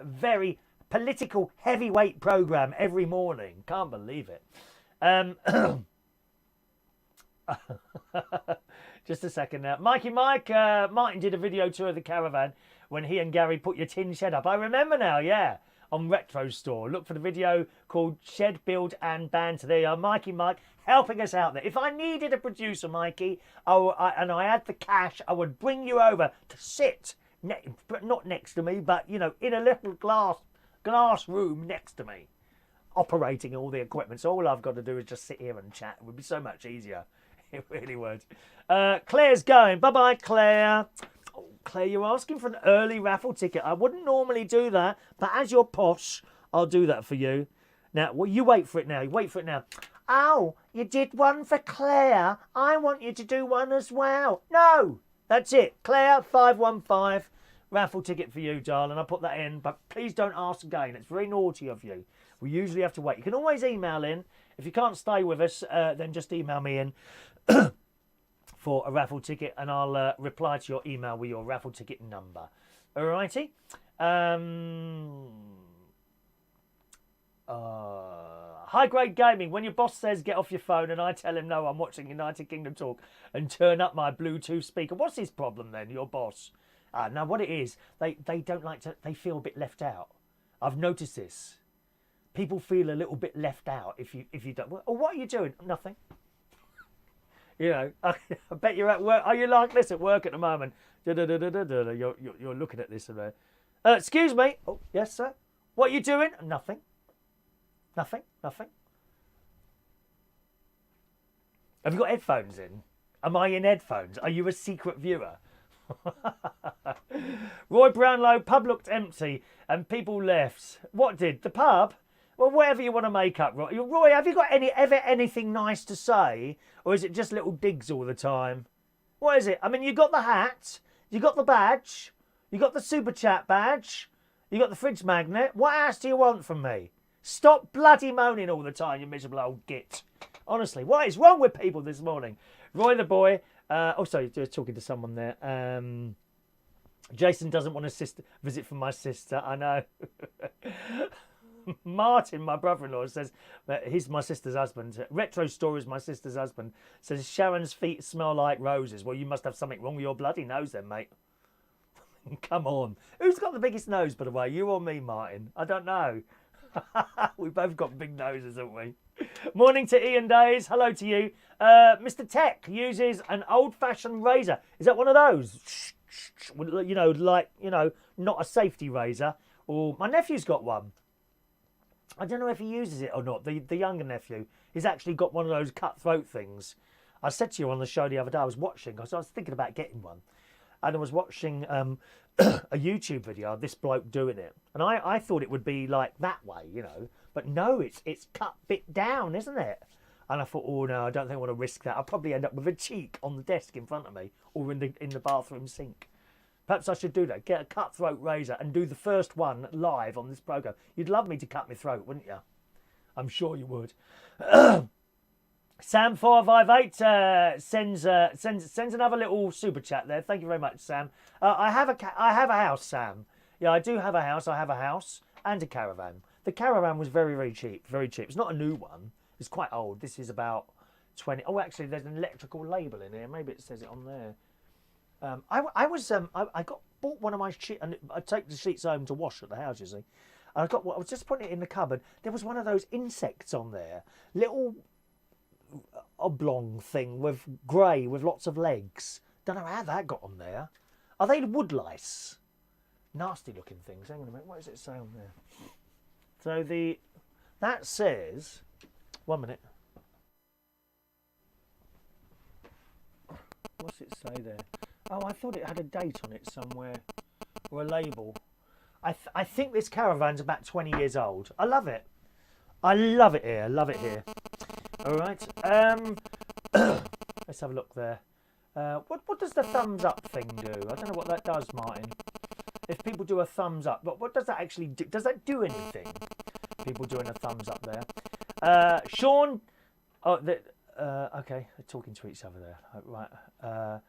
A: very political heavyweight programme every morning. Can't believe it. Just a second now. Mikey Mike, Martin did a video tour of the caravan when he and Gerry put your tin shed up. I remember now, yeah. On Retro Store. Look for the video called Shed Build and Banter. There you are, Mikey Mike, helping us out there. If I needed a producer, Mikey, and I had the cash, I would bring you over to sit, not next to me, but, you know, in a little glass room next to me, operating all the equipment. So all I've got to do is just sit here and chat. It would be so much easier. It really would. Claire's going. Bye-bye, Claire. Oh, Claire, you're asking for an early raffle ticket. I wouldn't normally do that, but as you're posh, I'll do that for you. Now, well, you wait for it now. You wait for it now. Oh, you did one for Claire. I want you to do one as well. No, that's it. Claire, 515. Raffle ticket for you, darling. I'll put that in, but please don't ask again. It's very naughty of you. We usually have to wait. You can always email in. If you can't stay with us, then just email me in for a raffle ticket, and I'll reply to your email with your raffle ticket number. Alrighty. High grade gaming. When your boss says get off your phone and I tell him no, I'm watching United Kingdom Talk, and turn up my Bluetooth speaker. What's his problem then, your boss? Now what it is, they don't like to, they feel a bit left out. I've noticed this. People feel a little bit left out if you don't. Well, what are you doing? Nothing. You know, I bet you're at work. Are you like this at work at the moment? You're looking at this. Excuse me. Oh, yes, sir. What are you doing? Nothing. Nothing. Nothing. Have you got headphones in? Am I in headphones? Are you a secret viewer? Roy Brownlow, pub looked empty and people left. What did? The pub? Well, whatever you want to make up, Roy. Roy, have you got ever anything nice to say? Or is it just little digs all the time? What is it? I mean, you got the hat, you got the badge, you got the super chat badge, you got the fridge magnet. What else do you want from me? Stop bloody moaning all the time, you miserable old git. Honestly, what is wrong with people this morning? Roy the boy. Sorry, talking to someone there. Jason doesn't want a visit from my sister. I know. Martin, my brother-in-law, says that he's my sister's husband. Retro Store is my sister's husband. Says Sharon's feet smell like roses. Well, you must have something wrong with your bloody nose then, mate. Come on. Who's got the biggest nose, by the way? You or me, Martin? I don't know. We've both got big noses, haven't we? Morning to Ian Days. Hello to you. Mr. Tech uses an old-fashioned razor. Is that one of those? You know, like, you know, not a safety razor. Or my nephew's got one. I don't know if he uses it or not. The younger nephew, he's actually got one of those cutthroat things. I said to you on the show the other day, I was watching, because I was thinking about getting one. And I was watching a YouTube video of this bloke doing it. And I thought it would be like that way, you know. But no, it's cut bit down, isn't it? And I thought, oh no, I don't think I want to risk that. I'll probably end up with a cheek on the desk in front of me or in the bathroom sink. Perhaps I should do that. Get a cutthroat razor and do the first one live on this programme. You'd love me to cut my throat, wouldn't you? I'm sure you would. Sam458 sends another little super chat there. Thank you very much, Sam. I have a house, Sam. Yeah, I do have a house. I have a house and a caravan. The caravan was very, very cheap. Very cheap. It's not a new one. It's quite old. This is about 20... Oh, actually, there's an electrical label in here. Maybe it says it on there. I bought one of my sheets, and I take the sheets home to wash at the house, you see. And I was just putting it in the cupboard. There was one of those insects on there, little oblong thing with grey with lots of legs. Don't know how that got on there. Are they wood lice? Nasty looking things. Hang on a minute. What does it say on there? So that says, 1 minute. What's it say there? Oh, I thought it had a date on it somewhere, or a label. I think this caravan's about 20 years old. I love it. I love it here. Love it here. All right. Let's have a look there. What does the thumbs up thing do? I don't know what that does, Martin. If people do a thumbs up, what does that actually do? Does that do anything? People doing a thumbs up there. Sean. Oh, okay. They're talking to each other there. Right.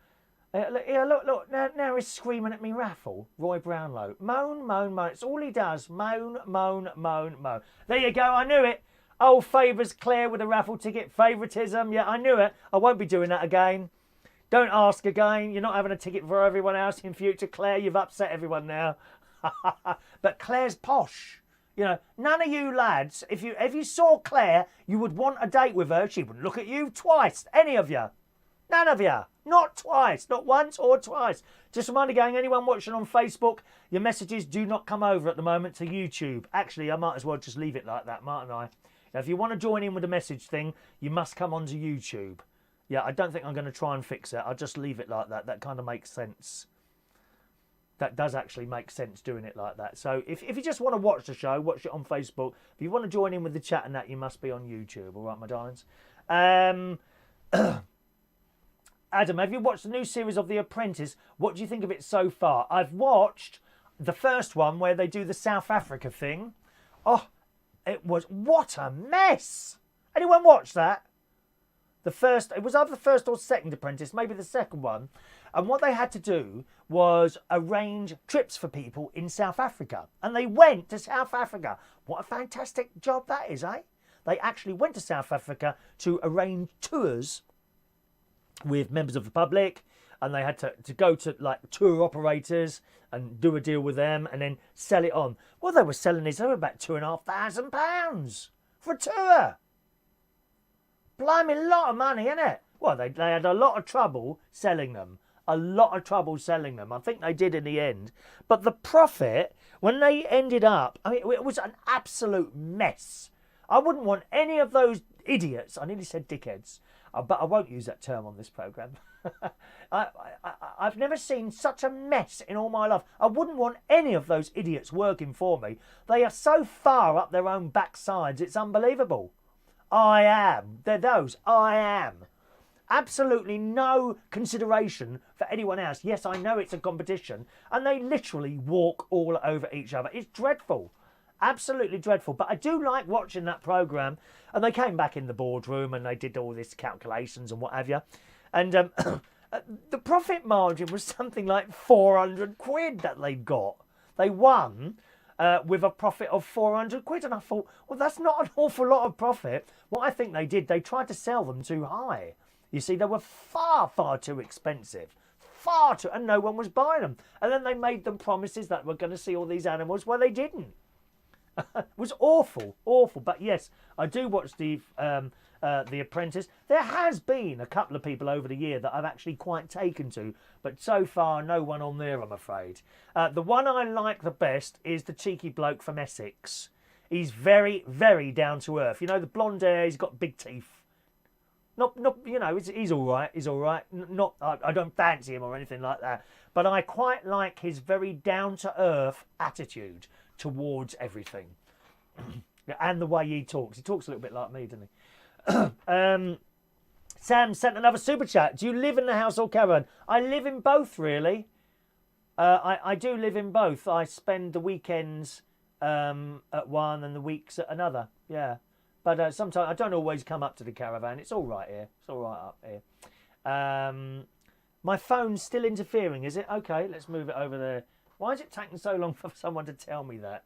A: Look. Now he's screaming at me raffle. Roy Brownlow. Moan, moan, moan. It's all he does. Moan, moan, moan, moan. There you go. I knew it. Oh, favours Claire with a raffle ticket. Favouritism. Yeah, I knew it. I won't be doing that again. Don't ask again. You're not having a ticket for everyone else in future, Claire. You've upset everyone now. But Claire's posh. You know, none of you lads, if you saw Claire, you would want a date with her. She wouldn't look at you twice. Any of you. None of you. Not twice. Not once or twice. Just a reminder, gang, anyone watching on Facebook, your messages do not come over at the moment to YouTube. Actually, I might as well just leave it like that, mightn't I? Now, if you want to join in with the message thing, you must come onto YouTube. Yeah, I don't think I'm going to try and fix it. I'll just leave it like that. That kind of makes sense. That does actually make sense doing it like that. So if you just want to watch the show, watch it on Facebook. If you want to join in with the chat and that, you must be on YouTube. All right, my darlings. Adam, have you watched the new series of The Apprentice? What do you think of it so far? I've watched the first one where they do the South Africa thing. Oh, what a mess. Anyone watch that? It was either the first or second Apprentice, maybe the second one. And what they had to do was arrange trips for people in South Africa. And they went to South Africa. What a fantastic job that is, eh? They actually went to South Africa to arrange tours with members of the public. And they had to go to like tour operators and do a deal with them and then sell it on. Well, they were selling these over about £2,500 for a tour. Blimey, a lot of money, innit? Well, they had a lot of trouble selling them. A lot of trouble selling them. I think they did in the end. But the profit, when they ended up, I mean, it was an absolute mess. I wouldn't want any of those idiots. I nearly said dickheads. But I won't use that term on this programme. I've never seen such a mess in all my life. I wouldn't want any of those idiots working for me. They are so far up their own backsides, it's unbelievable. I am. They're those. I am. Absolutely no consideration for anyone else. Yes, I know it's a competition. And they literally walk all over each other. It's dreadful. Absolutely dreadful. But I do like watching that programme. And they came back in the boardroom and they did all these calculations and what have you. And the profit margin was something like 400 quid that they got. They won with a profit of 400 quid. And I thought, well, that's not an awful lot of profit. What I think they did, they tried to sell them too high. You see, they were far, far too expensive. Far too, and no one was buying them. And then they made them promises that we're going to see all these animals. Well, they didn't. It was awful, awful. But yes, I do watch the Apprentice. There has been a couple of people over the year that I've actually quite taken to, but so far no one on there, I'm afraid. The one I like the best is the cheeky bloke from Essex. He's very, very down to earth. You know, the blonde hair. He's got big teeth. Not, you know, he's all right. He's all right. I don't fancy him or anything like that. But I quite like his very down to earth attitude towards everything, and the way he talks. He talks a little bit like me, doesn't he? Sam sent another super chat. Do you live in the house or caravan? I live in both, really. I do live in both. I spend the weekends at one and the weeks at another. Yeah. But sometimes I don't always come up to the caravan. It's all right here. It's all right up here. My phone's still interfering, is it? Okay, let's move it over there. Why is it taking so long for someone to tell me that?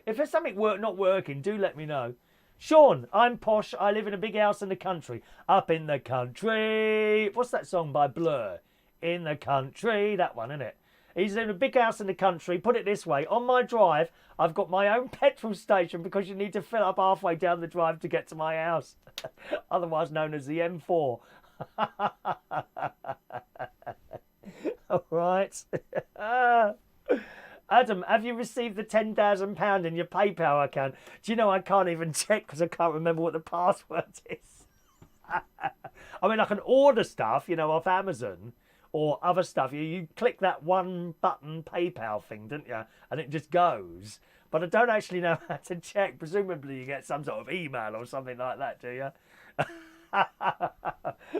A: If there's something not working, do let me know. Sean, I'm posh. I live in a big house in the country. Up in the country. What's that song by Blur? in the country. That one, isn't it? He's in a big house in the country. Put it this way. On my drive, I've got my own petrol station because you need to fill up halfway down the drive to get to my house. Otherwise known as the M4. All right. Adam, have you received the £10,000 in your PayPal account? Do you know I can't even check because I can't remember what the password is? I mean, I can order stuff, you know, off Amazon or other stuff. You click that one button PayPal thing, don't you? And it just goes. But I don't actually know how to check. Presumably you get some sort of email or something like that, do you?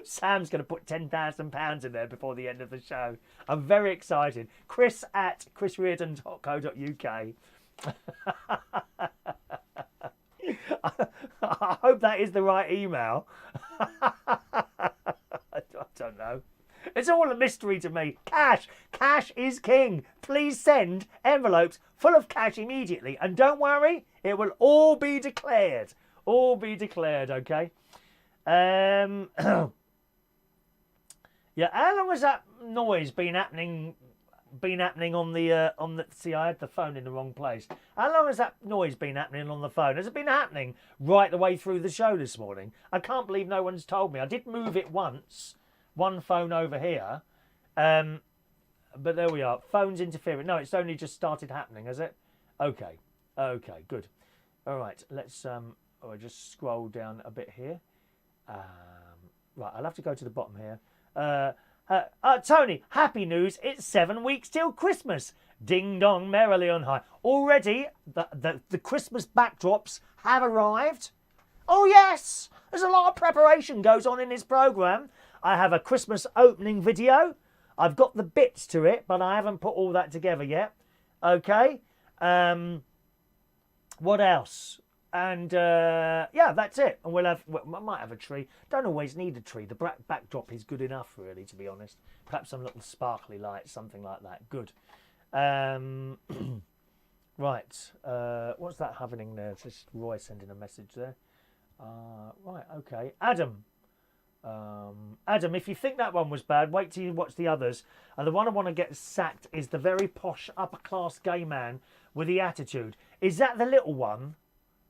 A: Sam's going to put £10,000 in there before the end of the show. I'm very excited. Chris at chrisreardon.co.uk. I hope that is the right email. I don't know. It's all a mystery to me. Cash. Cash is king. Please send envelopes full of cash immediately. And don't worry, it will all be declared. All be declared, okay? Yeah, how long has that noise been happening on the see, I had the phone in the wrong place. How long has that noise been happening on the phone? Has it been happening right the way through the show this morning? I can't believe no one's told me. I did move it once, one phone over here, but there we are. Phone's interfering. No, it's only just started happening, has it? Okay, good. All right, let's I'll just scroll down a bit here. Right, I'll have to go to the bottom here. Tony, happy news. It's 7 weeks till Christmas. Ding dong, merrily on high. Already, the Christmas backdrops have arrived. Oh, yes. There's a lot of preparation goes on in this programme. I have a Christmas opening video. I've got the bits to it, but I haven't put all that together yet. Okay. What else? And yeah, that's it. And I might have a tree. Don't always need a tree. The backdrop is good enough, really, to be honest. Perhaps some little sparkly lights, something like that. Good. Right. What's that happening there? It's just Roy sending a message there. Right. Okay. Adam, if you think that one was bad, wait till you watch the others. And the one I want to get sacked is the very posh upper-class gay man with the attitude. Is that the little one?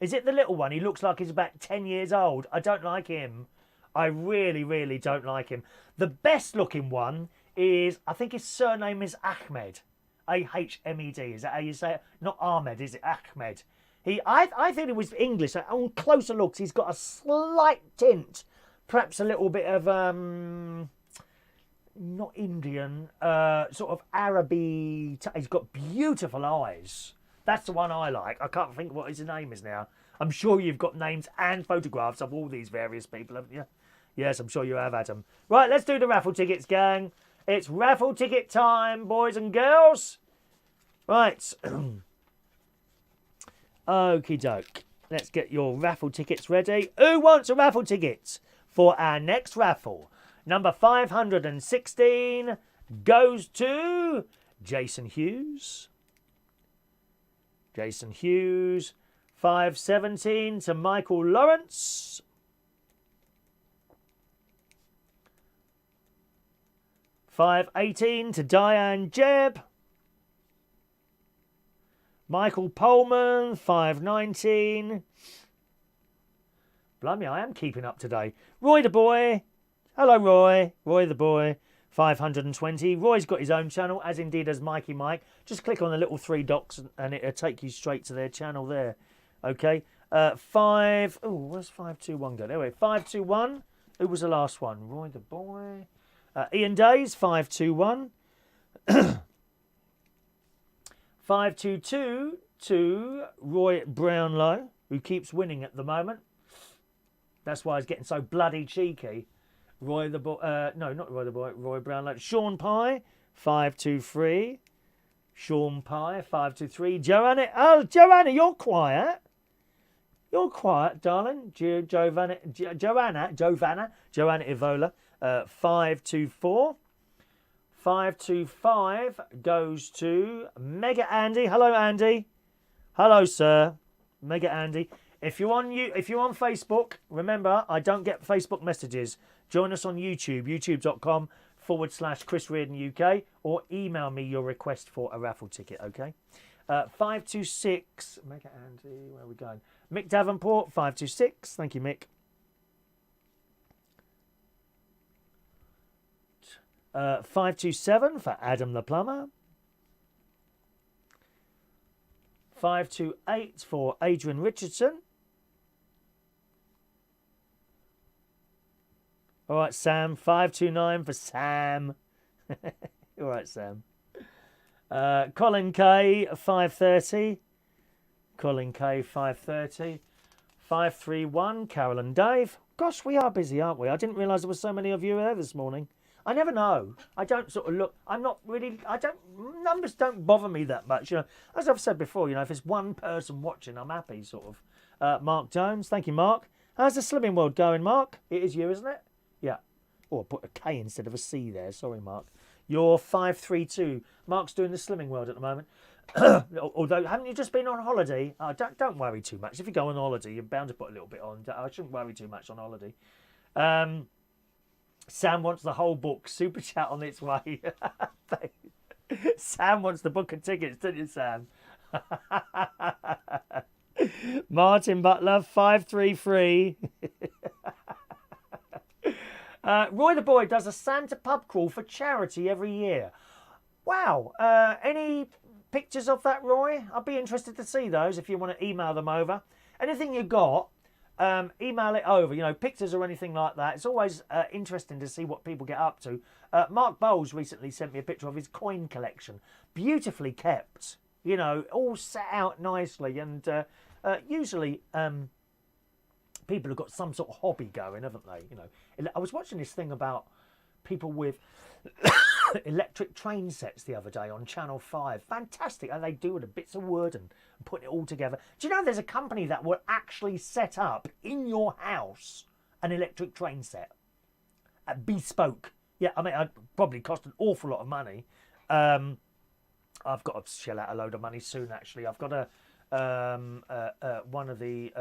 A: Is it the little one? He looks like he's about 10 years old. I don't like him. I really, really don't like him. The best looking one is, I think his surname is Ahmed. A-H-M-E-D. Is that how you say it? Not Ahmed, is it? Ahmed. I think it was English. On closer looks, he's got a slight tint. Perhaps a little bit of, not Indian, sort of Araby. He's got beautiful eyes. That's the one I like. I can't think what his name is now. I'm sure you've got names and photographs of all these various people, haven't you? Yes, I'm sure you have, Adam. Right, let's do the raffle tickets, gang. It's raffle ticket time, boys and girls. Right. Okie doke. Let's get your raffle tickets ready. Who wants a raffle ticket for our next raffle? Number 516 goes to Jason Hughes. Jason Hughes. 517 to Michael Lawrence. 518 to Diane Jebb. Michael Pullman. 519. Blimey, I am keeping up today. Roy the boy. Hello, Roy. Roy the boy. 520. Roy's got his own channel, as indeed has Mikey Mike. Just click on the little three dots and it'll take you straight to their channel there. Okay. Where's 521 go? Anyway, 521. Who was the last one? Roy the boy. Ian Days, 521. 522 to Roy Brownlow, who keeps winning at the moment. That's why he's getting so bloody cheeky. Roy the boy, no, not Roy the boy, Roy Brownlow. Sean Pye, 523. Sean Pye, 523. Joanna, oh, Joanna, you're quiet. You're quiet, darling. Joanna Evola, 524. 525 goes to Mega Andy. Hello, Andy. Hello, sir. Mega Andy. If you're on Facebook, remember I don't get Facebook messages. Join us on YouTube, youtube.com Chris Reardon UK, or email me your request for a raffle ticket, okay? 526, Mega Andy, where are we going? Mick Davenport, 526, thank you, Mick. 527 for Adam the Plumber. 528 for Adrian Richardson. All right, Sam. 529 for Sam. All right, Sam. Colin K, 530. Colin K, 530. 531, Carol and Dave. Gosh, we are busy, aren't we? I didn't realise there were so many of you there this morning. I never know. I don't sort of look. I'm not really. Numbers don't bother me that much. You know, as I've said before. You know, if there's one person watching, I'm happy. Sort of. Mark Jones, thank you, Mark. How's the Slimming World going, Mark? It is you, isn't it? Yeah. Oh, I put a K instead of a C there. Sorry, Mark. You're 532. Mark's doing the Slimming World at the moment. Although, haven't you just been on holiday? Oh, don't worry too much. If you go on holiday, you're bound to put a little bit on. I shouldn't worry too much on holiday. Sam wants the whole book. Super chat on its way. Sam wants the book and tickets, don't you, Sam? Martin Butler, 533. Roy the Boy does a Santa pub crawl for charity every year. Wow. Any pictures of that, Roy? I'd be interested to see those if you want to email them over. Anything you got, email it over. You know, pictures or anything like that. It's always interesting to see what people get up to. Mark Bowles recently sent me a picture of his coin collection. Beautifully kept. You know, all set out nicely. And usually people have got some sort of hobby going, haven't they? You know, I was watching this thing about people with electric train sets the other day on Channel 5. Fantastic. And they do the bits of wood and put it all together. Do you know there's a company that will actually set up in your house an electric train set? Bespoke. Yeah, I mean, it'd probably cost an awful lot of money. I've got to shell out a load of money soon, actually. I've got one of the...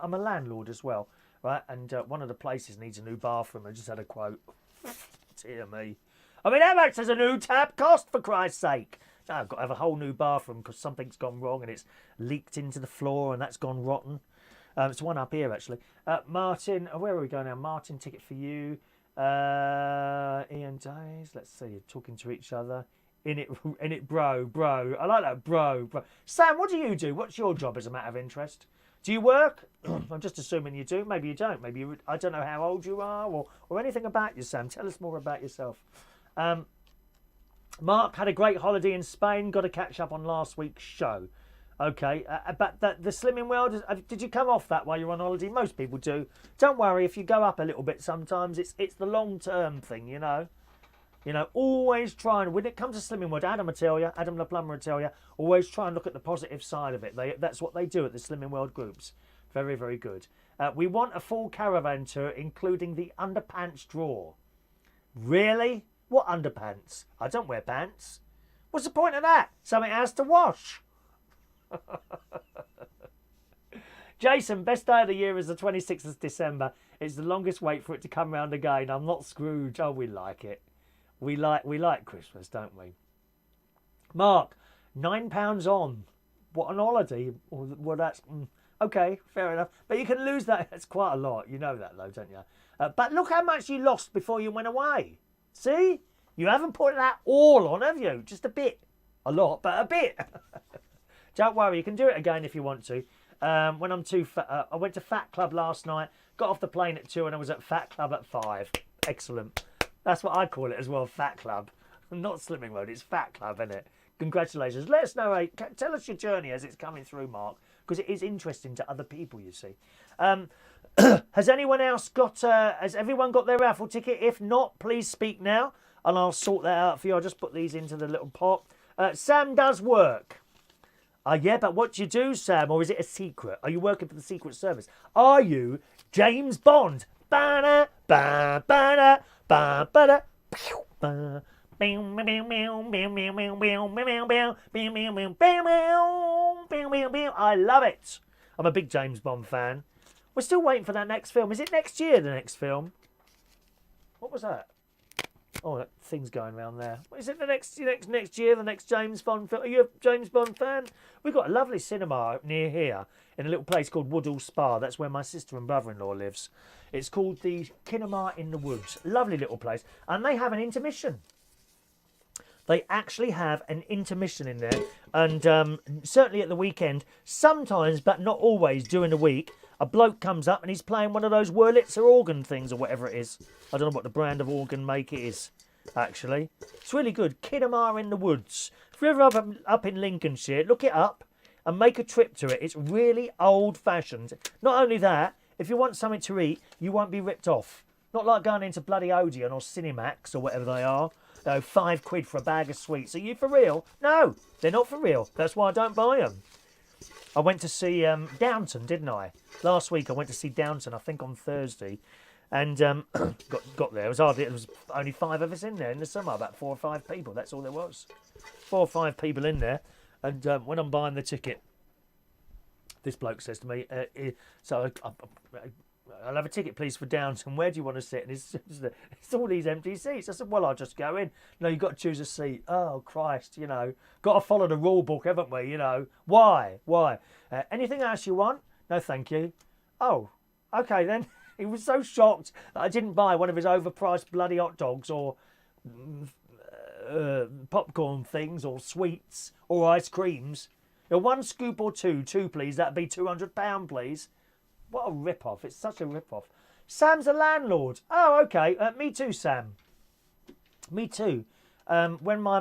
A: I'm a landlord as well, right? And one of the places needs a new bathroom. I just had a quote. Dear me. I mean, how much does a new tap cost, for Christ's sake? No, I've got to have a whole new bathroom because something's gone wrong and it's leaked into the floor and that's gone rotten. It's one up here, actually. Martin, where are we going now? Martin, ticket for you. Ian Days, let's see, you're talking to each other. In it, bro. I like that, bro. Sam, what do you do? What's your job as a matter of interest? Do you work? I'm just assuming you do. Maybe you don't. Maybe you, I don't know how old you are or anything about you, Sam. Tell us more about yourself. Mark had a great holiday in Spain. Got to catch up on last week's show. Okay, but the Slimming World, did you come off that while you're on holiday? Most people do. Don't worry if you go up a little bit sometimes. It's the long-term thing, you know. You know, always try and, when it comes to Slimming World, Adam the Plumber will tell you, always try and look at the positive side of it. That's what they do at the Slimming World groups. Very, very good. We want a full caravan tour, including the underpants drawer. Really? What underpants? I don't wear pants. What's the point of that? Something has to wash. Jason, best day of the year is the 26th of December. It's the longest wait for it to come round again. I'm not Scrooge. Oh, we like it. We like Christmas, don't we? Mark, £9 on. What an holiday. Well, that's... okay, fair enough. But you can lose that. That's quite a lot. You know that, though, don't you? But look how much you lost before you went away. See? You haven't put that all on, have you? Just a bit. A lot, but a bit. Don't worry, you can do it again if you want to. When I'm too fat, I went to Fat Club last night, got off the plane at 2 and I was at Fat Club at 5. Excellent. That's what I call it as well, Fat Club. Not Slimming World, it's Fat Club, isn't it? Congratulations. Let us know, tell us your journey as it's coming through, Mark, because it is interesting to other people, you see. Has anyone else got, has everyone got their raffle ticket? If not, please speak now and I'll sort that out for you. I'll just put these into the little pot. Sam does work. Yeah, but what do you do, Sam? Or is it a secret? Are you working for the Secret Service? Are you James Bond? Ba-da, ba, ba-da, ba, ba-da, pew, ba. I love it. I'm a big James Bond fan. We're still waiting for that next film. Is it next year, the next film? What was that? Oh, that thing's going around there. Is it the next year? The next James Bond film? Are you a James Bond fan? We've got a lovely cinema near here in a little place called Woodall Spa. That's where my sister and brother-in-law lives. It's called the Kinema in the Woods. Lovely little place, and they have an intermission. They actually have an intermission in there, and certainly at the weekend, sometimes, but not always, during the week, a bloke comes up and he's playing one of those Wurlitzer organ things or whatever it is. I don't know what the brand of organ make it is, actually. It's really good. Kinema in the Woods. If you're ever up in Lincolnshire, look it up and make a trip to it. It's really old-fashioned. Not only that, if you want something to eat, you won't be ripped off. Not like going into bloody Odeon or Cinemax or whatever they are. No, £5 for a bag of sweets. Are you for real? No, they're not for real. That's why I don't buy them. I went to see Downton, didn't I? Last week I went to see Downton, I think on Thursday. And got there. It was only 5 of us in there in the summer, about 4 or 5 people. That's all there was. 4 or 5 people in there. And when I'm buying the ticket, this bloke says to me, I'll have a ticket, please, for Downton. Where do you want to sit? And it's all these empty seats. I said, well, I'll just go in. No, you've got to choose a seat. Oh, Christ, you know. Got to follow the rule book, haven't we, you know. Why? Anything else you want? No, thank you. Oh, OK, then. He was so shocked that I didn't buy one of his overpriced bloody hot dogs or popcorn things or sweets or ice creams. You know, 1 scoop or two, please. That'd be £200, please. What a rip-off. It's such a rip-off. Sam's a landlord. Oh, OK. Me too, Sam. Me too. When my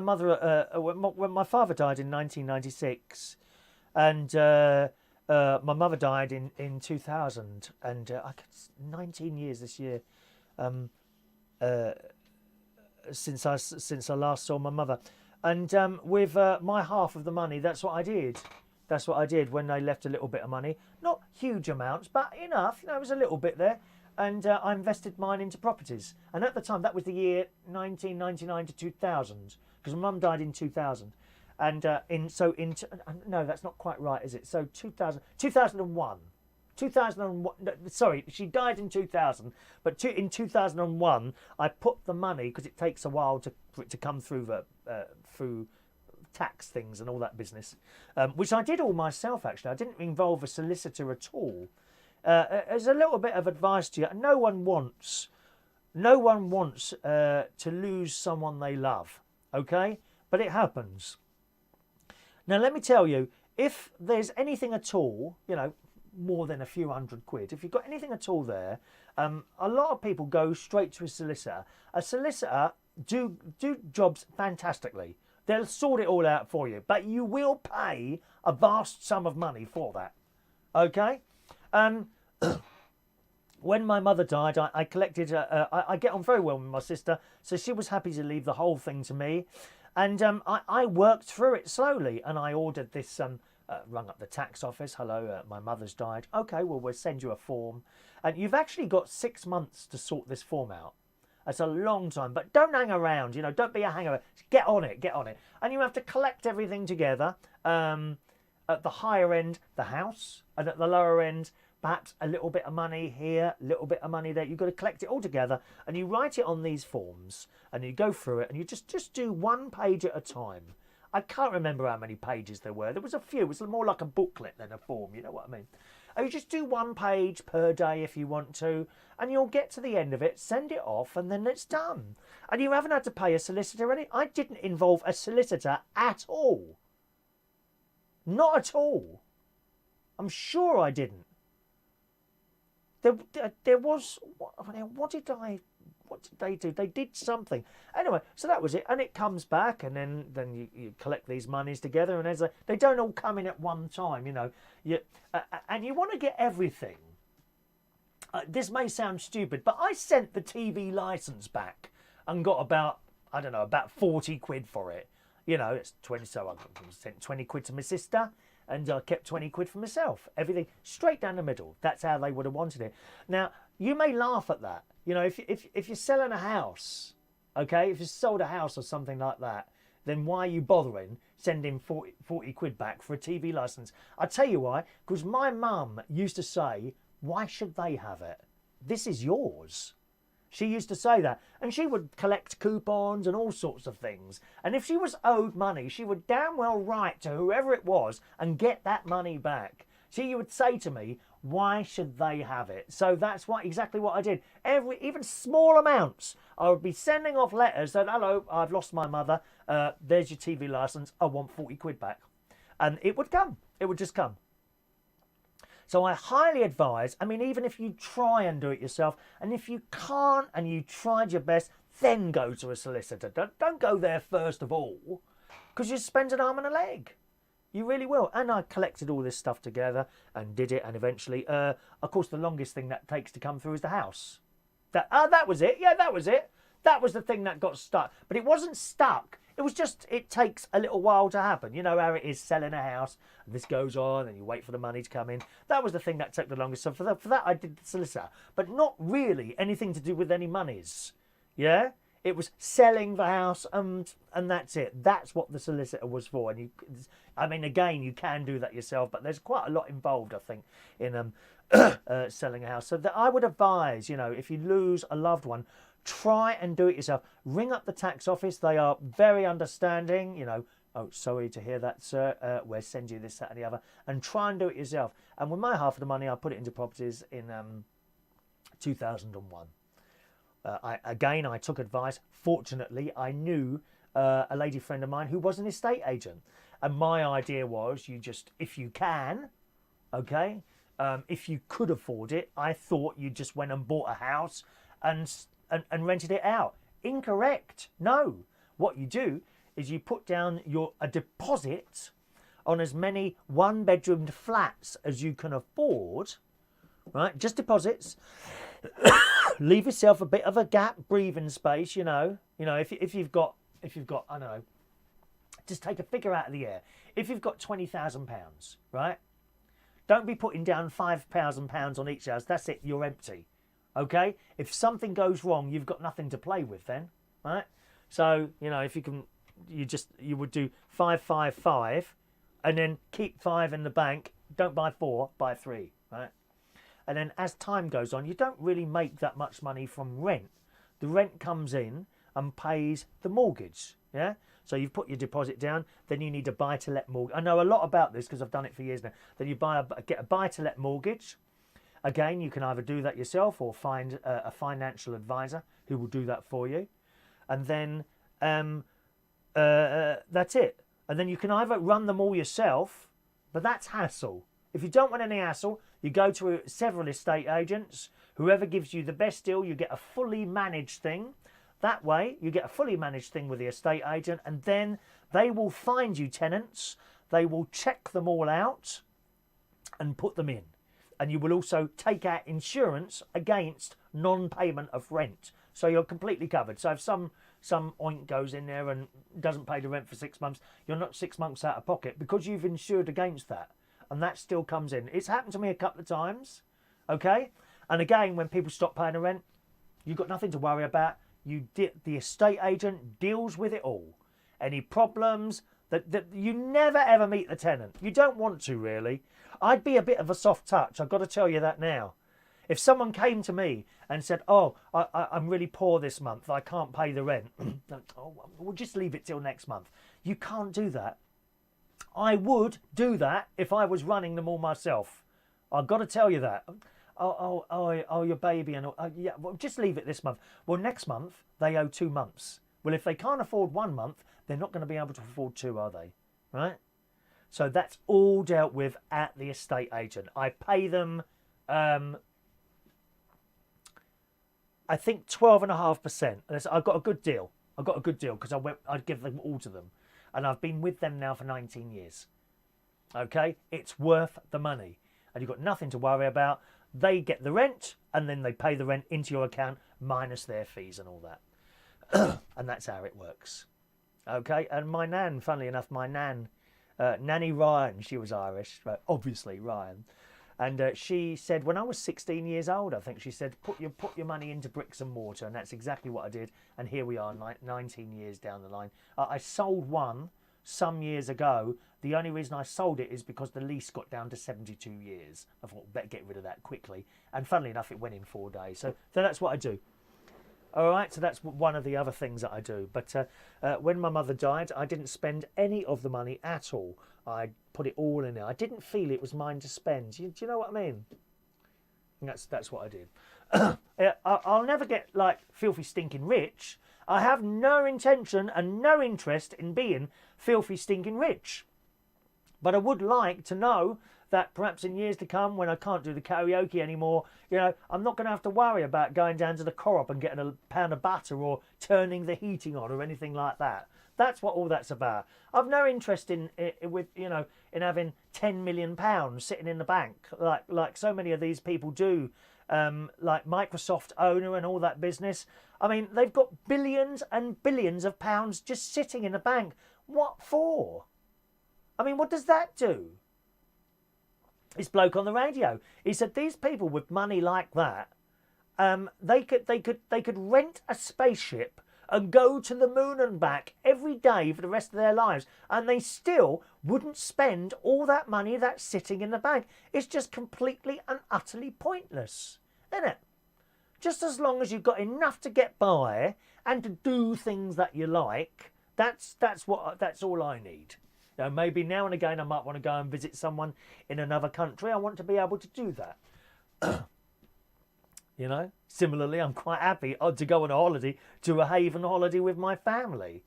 A: father died in 1996 and my mother died in 2000 and 19 years this year since I last saw my mother. And with my half of the money, that's what I did. That's what I did when they left a little bit of money. Not huge amounts, but enough. You know, it was a little bit there. And I invested mine into properties. And at the time, that was the year 1999 to 2000, because my mum died in 2000. And no, that's not quite right, is it? So 2001. 2001. Sorry, she died in 2000, but in 2001, I put the money, because it takes a while for it to come through through tax things and all that business, which I did all myself, actually. I didn't involve a solicitor at all. As a little bit of advice to you, no one wants to lose someone they love, okay? But it happens. Now, let me tell you, if there's anything at all, you know, more than a few £100, if you've got anything at all there, a lot of people go straight to a solicitor. A solicitor do jobs fantastically. They'll sort it all out for you, but you will pay a vast sum of money for that. Okay? When my mother died, I collected. I get on very well with my sister, so she was happy to leave the whole thing to me, and I worked through it slowly. And I ordered this. Rung up the tax office. Hello, my mother's died. Okay, well, we'll send you a form, and you've actually got 6 months to sort this form out. That's a long time, but don't hang around, you know, don't be a hangover. Get on it. And you have to collect everything together. At the higher end, the house, and at the lower end, perhaps a little bit of money here, a little bit of money there. You've got to collect it all together, and you write it on these forms, and you go through it, and you just do 1 page at a time. I can't remember how many pages there were. There was a few. It was more like a booklet than a form, you know what I mean? And you just do 1 page per day if you want to, and you'll get to the end of it, send it off, and then it's done. And you haven't had to pay a solicitor any. I didn't involve a solicitor at all. Not at all. I'm sure I didn't. There was. What did they do? They did something. Anyway, so that was it. And it comes back, and then you collect these monies together, and they don't all come in at one time, you know. And you want to get everything. This may sound stupid, but I sent the TV licence back and got about 40 quid for it. You know, it's 20. So I sent 20 quid to my sister, and I kept 20 quid for myself. Everything straight down the middle. That's how they would have wanted it. Now, you may laugh at that. You know, if you're selling a house, okay, if you sold a house or something like that, then why are you bothering sending 40 quid back for a TV licence? I'll tell you why. Because my mum used to say, why should they have it? This is yours. She used to say that. And she would collect coupons and all sorts of things. And if she was owed money, she would damn well write to whoever it was and get that money back. She would say to me, why should they have it? So that's exactly what I did. Even small amounts, I would be sending off letters that, hello, I've lost my mother. There's your TV licence. I want 40 quid back. And it would come. It would just come. So I highly advise, I mean, even if you try and do it yourself, and if you can't and you tried your best, then go to a solicitor. Don't go there first of all, because you spend an arm and a leg. You really will. And I collected all this stuff together and did it. And eventually, of course, the longest thing that takes to come through is the house. That was it. Yeah, that was it. That was the thing that got stuck. But it wasn't stuck. It was just, it takes a little while to happen. You know how it is selling a house. And this goes on and you wait for the money to come in. That was the thing that took the longest. So for that I did the solicitor. But not really anything to do with any monies. Yeah? It was selling the house and that's it. That's what the solicitor was for. And I mean, again, you can do that yourself, but there's quite a lot involved, I think, in selling a house. So that I would advise, you know, if you lose a loved one, try and do it yourself. Ring up the tax office. They are very understanding, you know. Oh, sorry to hear that, sir. We'll send you this, that and the other. And try and do it yourself. And with my half of the money, I put it into properties in 2001. I took advice. Fortunately, I knew a lady friend of mine who was an estate agent. And my idea was, if you can, okay, if you could afford it, I thought you just went and bought a house and rented it out. Incorrect. No. What you do is you put down a deposit on as many one-bedroomed flats as you can afford, right? Just deposits. Leave yourself a bit of a gap, breathing space, you know. You know, if you've got, I don't know, just take a figure out of the air. If you've got £20,000, right? Don't be putting down £5,000 on each house. That's it. You're empty. Okay? If something goes wrong, you've got nothing to play with then, right? So, you know, if you can, you would do 5, 5, 5, and then keep 5 in the bank. Don't buy 4, buy 3, right? And then as time goes on, you don't really make that much money from rent. The rent comes in and pays the mortgage, yeah? So you've put your deposit down, then you need a buy-to-let mortgage. I know a lot about this because I've done it for years now. Then you get a buy-to-let mortgage. Again, you can either do that yourself or find a financial advisor who will do that for you. And then that's it. And then you can either run them all yourself, but that's hassle. If you don't want any hassle, you go to several estate agents. Whoever gives you the best deal, you get a fully managed thing. That way, you get a fully managed thing with the estate agent, and then they will find you tenants. They will check them all out and put them in. And you will also take out insurance against non-payment of rent. So you're completely covered. So if some oink goes in there and doesn't pay the rent for 6 months, you're not 6 months out of pocket because you've insured against that. And that still comes in. It's happened to me a couple of times, okay? And again, when people stop paying the rent, you've got nothing to worry about. The estate agent deals with it all. Any problems, that you never ever meet the tenant. You don't want to, really. I'd be a bit of a soft touch, I've got to tell you that now. If someone came to me and said, oh, I'm really poor this month, I can't pay the rent, oh, we'll just leave it till next month. You can't do that. I would do that if I was running them all myself. I've got to tell you that. Oh, your baby, and yeah, well, just leave it this month. Well, next month they owe 2 months. Well, if they can't afford 1 month, they're not going to be able to afford 2, are they? Right? So that's all dealt with at the estate agent. I pay them, I think 12.5%. I've got a good deal. I've got a good deal because I'd give them all to them. And I've been with them now for 19 years. Okay? It's worth the money. And you've got nothing to worry about. They get the rent, and then they pay the rent into your account, minus their fees and all that. And that's how it works. Okay? And my nan, funnily enough, Nanny Ryan, she was Irish, obviously Ryan. And she said, when I was 16 years old, I think she said, put your money into bricks and mortar. And that's exactly what I did. And here we are, 19 years down the line. I sold one some years ago. The only reason I sold it is because the lease got down to 72 years. I thought, better get rid of that quickly. And funnily enough, it went in 4 days. So that's what I do. All right, so that's one of the other things that I do. But when my mother died, I didn't spend any of the money at all. I put it all in there. I didn't feel it was mine to spend. Do you know what I mean? And that's what I did. I'll never get like filthy stinking rich. I have no intention and no interest in being filthy stinking rich. But I would like to know that perhaps in years to come, when I can't do the karaoke anymore, you know, I'm not going to have to worry about going down to the co-op and getting a pound of butter or turning the heating on or anything like that. That's what all that's about. I've no interest in having £10 million sitting in the bank like so many of these people do, like Microsoft owner and all that business. I mean, they've got billions and billions of pounds just sitting in the bank. What for? I mean, what does that do? This bloke on the radio, he said these people with money like that, they could rent a spaceship and go to the moon and back every day for the rest of their lives, and they still wouldn't spend all that money that's sitting in the bank. It's just completely and utterly pointless, isn't it? Just as long as you've got enough to get by and to do things that you like, that's all I need. Now, maybe now and again I might want to go and visit someone in another country. I want to be able to do that. You know, similarly, I'm quite happy to go on a holiday, to a haven holiday with my family.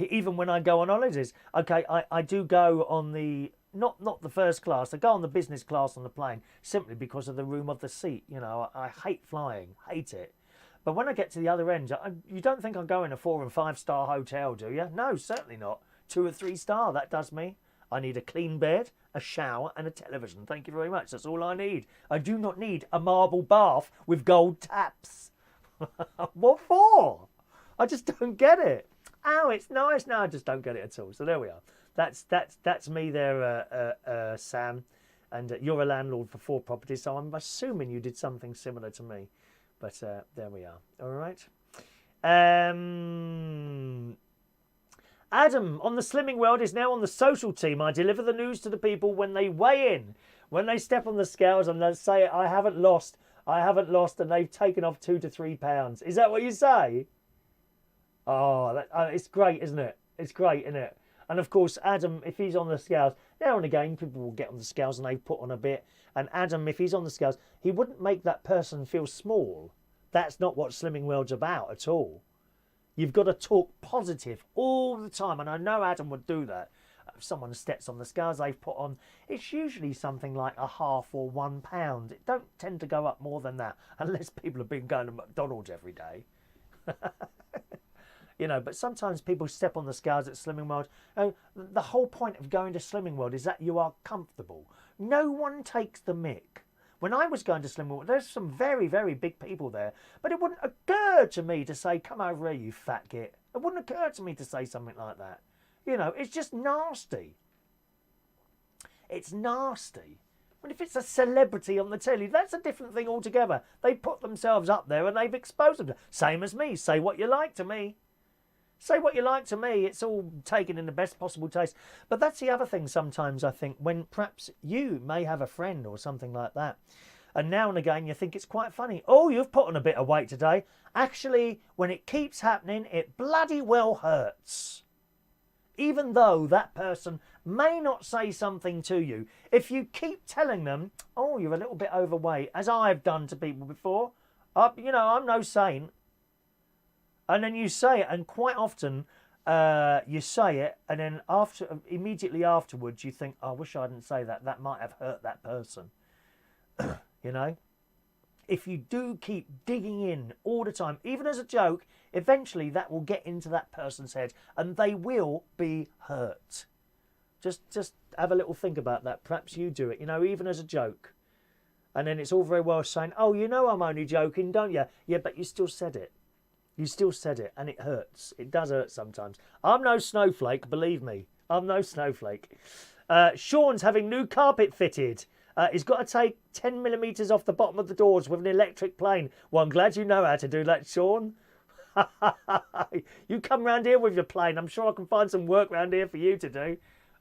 A: Even when I go on holidays, okay, I do go on the not the first class. I go on the business class on the plane simply because of the room of the seat. You know, I hate flying, hate it. But when I get to the other end, you don't think I'm going to 4- and 5-star hotel, do you? No, certainly not. 2 or 3 star, that does me. I need a clean bed, a shower and a television. Thank you very much. That's all I need. I do not need a marble bath with gold taps. What for? I just don't get it. Oh, it's nice. No, I just don't get it at all. So there we are. That's me there, Sam. And you're a landlord for 4 properties, so I'm assuming you did something similar to me. But there we are. All right. Adam on the Slimming World is now on the social team. I deliver the news to the people when they weigh in. When they step on the scales and they say, I haven't lost, and they've taken off 2 to 3 pounds. Is that what you say? Oh, it's great, isn't it? It's great, isn't it? And of course, Adam, if he's on the scales, now and again, people will get on the scales and they put on a bit. And Adam, if he's on the scales, he wouldn't make that person feel small. That's not what Slimming World's about at all. You've got to talk positive all the time, and I know Adam would do that. If someone steps on the scales they've put on, it's usually something like a half or £1. It don't tend to go up more than that, unless people have been going to McDonald's every day. You know, but sometimes people step on the scales at Slimming World. The whole point of going to Slimming World is that you are comfortable. No one takes the mick. When I was going to Slimming World, there's some very, very big people there. But it wouldn't occur to me to say, come over here, you fat git. It wouldn't occur to me to say something like that. You know, it's just nasty. It's nasty. But if it's a celebrity on the telly, that's a different thing altogether. They put themselves up there and they've exposed them. Same as me. Say what you like to me. Say what you like to me. It's all taken in the best possible taste. But that's the other thing sometimes, I think, when perhaps you may have a friend or something like that. And now and again you think it's quite funny. Oh, you've put on a bit of weight today. Actually, when it keeps happening, it bloody well hurts. Even though that person may not say something to you. If you keep telling them, oh, you're a little bit overweight, as I've done to people before. You know, I'm no saint. And then you say it, and quite often you say it, and then immediately afterwards you think, oh, I wish I didn't say that. That might have hurt that person. You know? If you do keep digging in all the time, even as a joke, eventually that will get into that person's head, and they will be hurt. Just have a little think about that. Perhaps you do it, you know, even as a joke. And then it's all very well saying, oh, you know I'm only joking, don't you? Yeah, but you still said it. You still said it, and it hurts. It does hurt sometimes. I'm no snowflake, believe me. I'm no snowflake. Sean's having new carpet fitted. He's got to take 10 millimetres off the bottom of the doors with an electric plane. Well, I'm glad you know how to do that, Sean. You come round here with your plane. I'm sure I can find some work round here for you to do.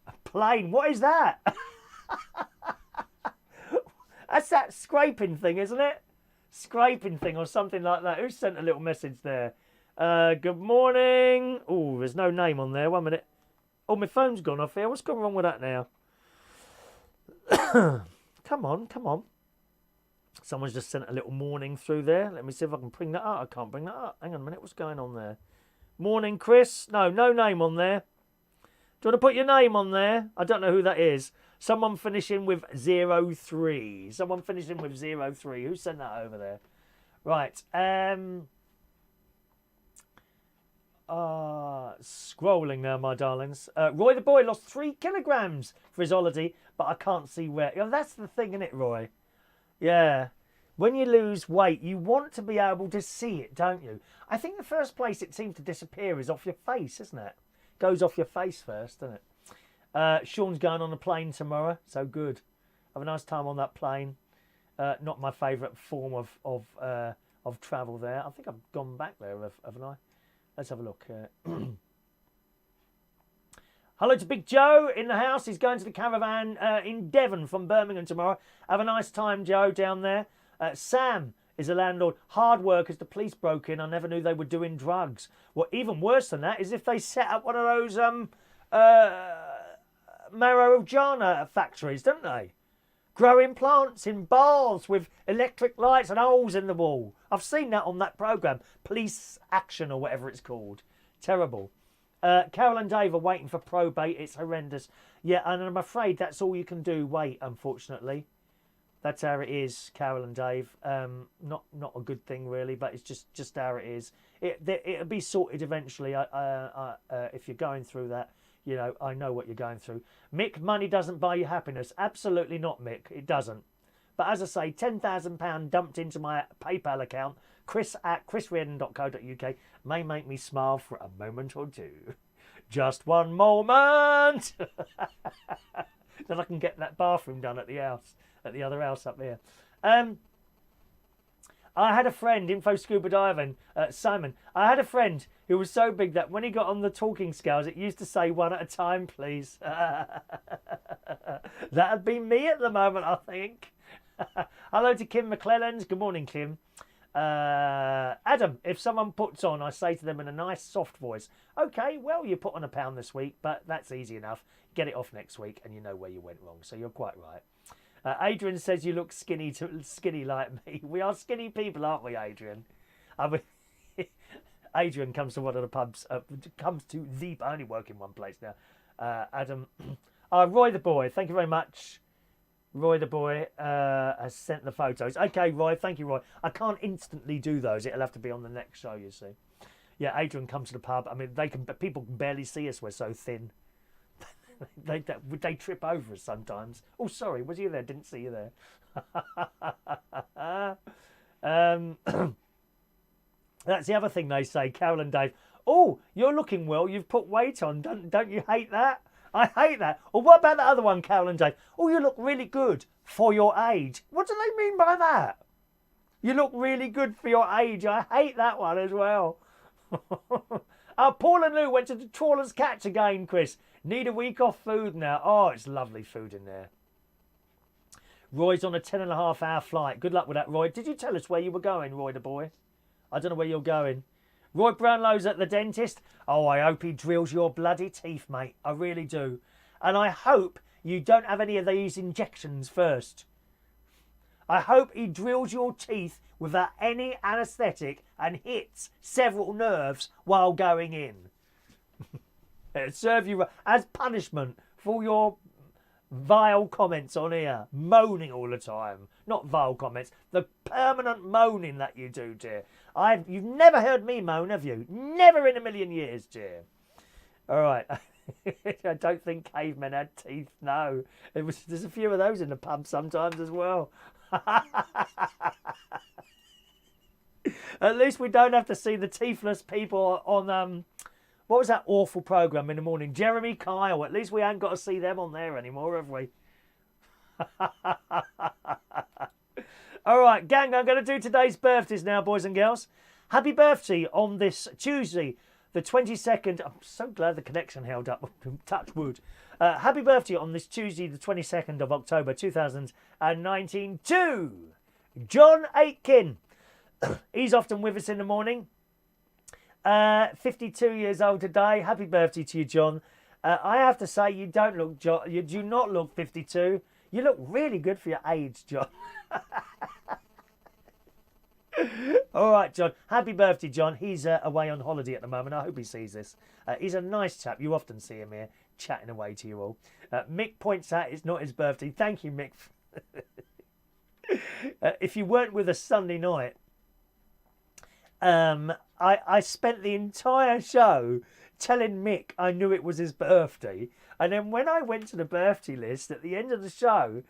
A: A plane? What is that? That's that scraping thing, isn't it? scraping thing or something like that. Who sent a little message there? Good morning. Oh, there's no name on there. 1 minute. Oh, my phone's gone off here. What's gone wrong with that now? Come on, come on. Someone's just sent a little morning through there. Let me see if I can bring that up. I can't bring that up. Hang on a minute. What's going on there? Morning, Chris. No name on there. Do you want to put your name on there? I don't know who that is. Someone finishing with 03. Someone finishing with 03. Who sent that over there? Right. Scrolling now, my darlings. Roy the boy lost 3 kilograms for his holiday, but I can't see where. You know, that's the thing, isn't it, Roy? Yeah. When you lose weight, you want to be able to see it, don't you? I think the first place it seems to disappear is off your face, isn't it? Goes off your face first, doesn't it? Sean's going on a plane tomorrow, so good. Have a nice time on that plane. Not my favourite form of travel there. I think I've gone back there, haven't I? Let's have a look. Hello to Big Joe in the house. He's going to the caravan in Devon from Birmingham tomorrow. Have a nice time, Joe, down there. Sam is a landlord. Hard work as the police broke in. I never knew they were doing drugs. Well, even worse than that is if they set up one of those marijuana factories, don't they? Growing plants in bars with electric lights and holes in the wall. I've seen that on that programme. Police Action or whatever it's called. Terrible. Carol and Dave are waiting for probate. It's horrendous. Yeah, and I'm afraid that's all you can do. Wait, unfortunately. That's how it is, Carol and Dave. Not a good thing, really, but it's just how it is. It'll be sorted eventually if you're going through that. You know, I know what you're going through. Mick, money doesn't buy you happiness. Absolutely not, Mick. It doesn't. But as I say, £10,000 dumped into my PayPal account, chris@chrisriordan.co.uk, may make me smile for a moment or two. Just one moment! Then I can get that bathroom done at the house, at the other house up there. I had a friend, info scuba diving, Simon. I had a friend who was so big that when he got on the talking scales, it used to say 1 at a time, please. That'd be me at the moment, I think. Hello to Kim McClellan's. Good morning, Kim. Adam, if someone puts on, I say to them in a nice soft voice, okay, well, you put on a pound this week, but that's easy enough. Get it off next week and you know where you went wrong. So you're quite right. Adrian says you look skinny like me. We are skinny people, aren't we, Adrian? I mean, Adrian comes to one of the pubs, comes to the, I only work in one place now. Adam, Roy the boy, thank you very much. Roy the boy has sent the photos. Okay, Roy, thank you, Roy. I can't instantly do those. It'll have to be on the next show, you see. Yeah, Adrian comes to the pub. I mean, people can barely see us. We're so thin. They trip over us sometimes. Oh, sorry, was you there? Didn't see you there. That's the other thing they say, Carol and Dave. Oh, you're looking well. You've put weight on. Don't you hate that? I hate that. Or what about the other one, Carol and Dave? Oh, you look really good for your age. What do they mean by that? You look really good for your age. I hate that one as well. Paul and Lou went to the Trawler's Catch again, Chris. Need a week off food now. Oh, it's lovely food in there. Roy's on a 10.5-hour flight. Good luck with that, Roy. Did you tell us where you were going, Roy the boy? I don't know where you're going. Roy Brownlow's at the dentist. Oh, I hope he drills your bloody teeth, mate. I really do. And I hope you don't have any of these injections first. I hope he drills your teeth without any anaesthetic and hits several nerves while going in. It'll serve you as punishment for your vile comments on here. Moaning all the time. Not vile comments. The permanent moaning that you do, dear. You've never heard me moan, have you? Never in a million years, dear. All right. I don't think cavemen had teeth. No. There's a few of those in the pub sometimes as well. At least we don't have to see the teethless people on... what was that awful programme in the morning? Jeremy Kyle. At least we ain't got to see them on there anymore, have we? All right, gang, I'm going to do today's birthdays now, boys and girls. Happy birthday on this Tuesday, the 22nd. I'm so glad the connection held up. Touch wood. Happy birthday on this Tuesday, the 22nd of October, 2019 to John Aitken. He's often with us in the morning. 52 years old today. Happy birthday to you, John. I have to say, you do not look 52. You look really good for your age, John. All right, John. Happy birthday, John. He's away on holiday at the moment. I hope he sees this. He's a nice chap. You often see him here chatting away to you all. Mick points out it's not his birthday. Thank you, Mick. If you weren't with us Sunday night, I spent the entire show telling Mick I knew it was his birthday. And then when I went to the birthday list at the end of the show,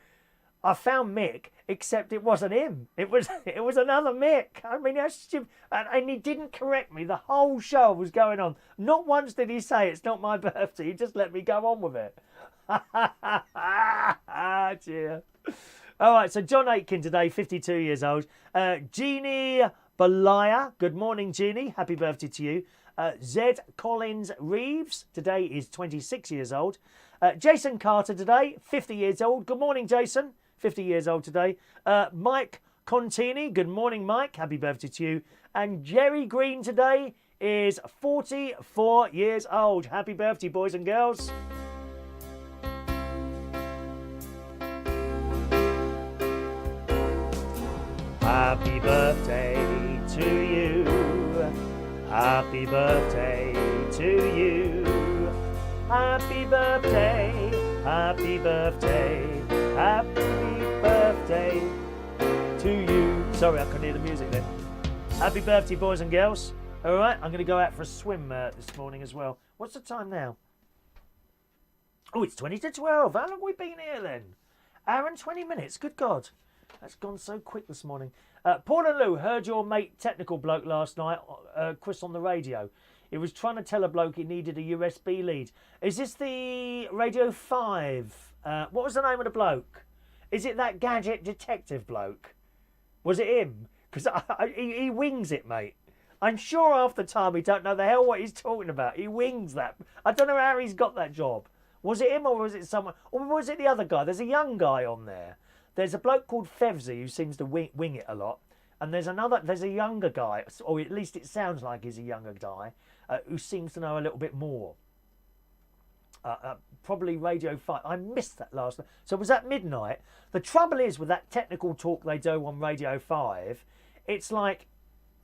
A: I found Mick, except it wasn't him. It was another Mick. I mean, that's stupid. And he didn't correct me. The whole show was going on. Not once did he say it's not my birthday. He just let me go on with it. Dear. All right, so John Aitken today, 52 years old. Jeannie Balaya. Good morning, Jeannie. Happy birthday to you. Zedd Collins Reeves today is 26 years old. Jason Carter today, 50 years old. Good morning, Jason. 50 years old today. Mike Contini. Good morning, Mike. Happy birthday to you. And Gerry Green today is 44 years old. Happy birthday, boys and girls. Happy birthday to you. Happy birthday to you. Happy birthday. Happy birthday. Happy birthday to you. Sorry, I couldn't hear the music then. Happy birthday, boys and girls. All right, I'm going to go out for a swim this morning as well. What's the time now? Oh, it's 20 to 12. How long have we been here then? Hour and 20 minutes. Good God. That's gone so quick this morning. Paul and Lou, heard your mate technical bloke last night, Chris, on the radio. He was trying to tell a bloke he needed a USB lead. Is this the Radio 5? What was the name of the bloke? Is it that gadget detective bloke? Was it him? Because he wings it, mate. I'm sure half the time he don't know the hell what he's talking about. He wings that. I don't know how he's got that job. Was it him or was it someone? Or was it the other guy? There's a young guy on there. There's a bloke called Fevsy who seems to wing it a lot. And there's a younger guy, or at least it sounds like he's a younger guy, who seems to know a little bit more. Probably Radio 5. I missed that last night. So it was at midnight. The trouble is with that technical talk they do on Radio 5, it's like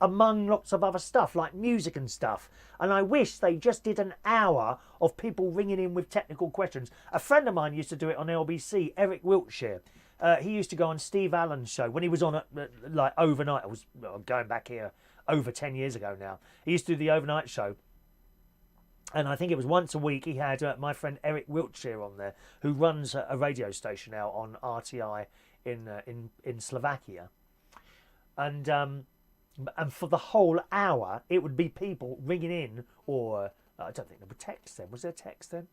A: among lots of other stuff, like music and stuff. And I wish they just did an hour of people ringing in with technical questions. A friend of mine used to do it on LBC, Eric Wiltshire. He used to go on Steve Allen's show when he was on it, like overnight. I was going back here over 10 years ago now. He used to do the overnight show. And I think it was once a week he had my friend Eric Wiltshire on there, who runs a radio station now on RTI in Slovakia. And for the whole hour, it would be people ringing in, or I don't think there were texts then. Was there text then?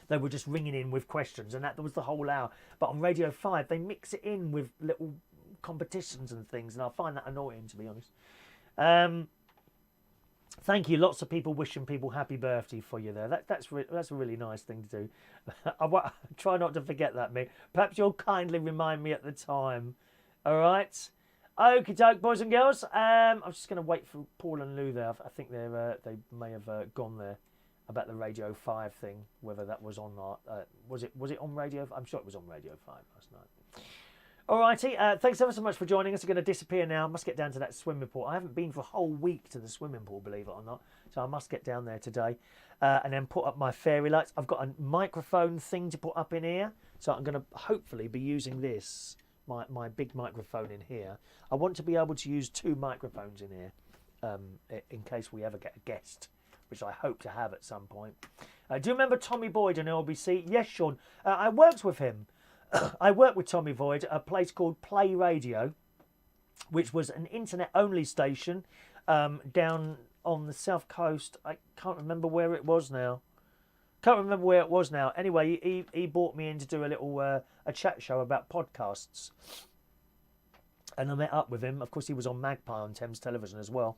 A: They were just ringing in with questions, and that was the whole hour. But on Radio 5, they mix it in with little competitions and things, and I find that annoying, to be honest. Thank you. Lots of people wishing people happy birthday for you there. That's a really nice thing to do. I try not to forget that, Mick. Perhaps you'll kindly remind me at the time. All right? Okie doke, boys and girls. I'm just going to wait for Paul and Lou there. I think they may have gone there. About the Radio 5 thing, whether that was on was it on Radio? I'm sure it was on Radio 5 last night. All righty, thanks ever so much for joining us. I'm going to disappear now. I must get down to that swimming pool. I haven't been for a whole week to the swimming pool, believe it or not. So I must get down there today and then put up my fairy lights. I've got a microphone thing to put up in here, so I'm going to hopefully be using this, my big microphone in here. I want to be able to use 2 microphones in here in case we ever get a guest, which I hope to have at some point. Do you remember Tommy Boyd on LBC? Yes, Sean. I worked with him. I worked with Tommy Boyd at a place called Play Radio, which was an internet-only station down on the south coast. I can't remember where it was now. Anyway, he brought me in to do a little a chat show about podcasts. And I met up with him. Of course, he was on Magpie on Thames Television as well.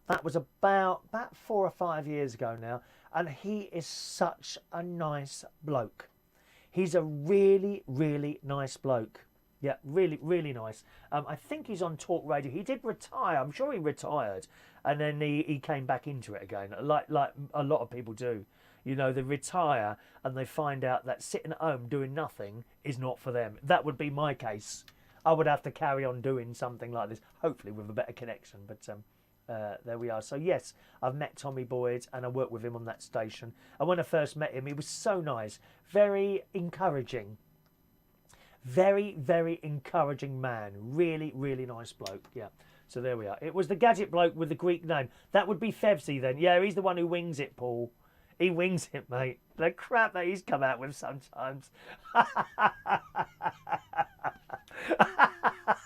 A: That was about 4 or 5 years ago now, and he is such a nice bloke. He's a really, really nice bloke. Yeah, really, really nice. I think he's on Talk Radio. He did retire. I'm sure he retired, and then he came back into it again, like a lot of people do. You know, they retire and they find out that sitting at home doing nothing is not for them. That would be my case. I would have to carry on doing something like this, hopefully with a better connection. But there we are. So yes, I've met Tommy Boyd and I worked with him on that station. And when I first met him, he was so nice, very encouraging. Very, very encouraging man. Really, really nice bloke. Yeah. So there we are. It was the gadget bloke with the Greek name. That would be Fevsy then. Yeah, he's the one who wings it, Paul. He wings it, mate. The crap that he's come out with sometimes.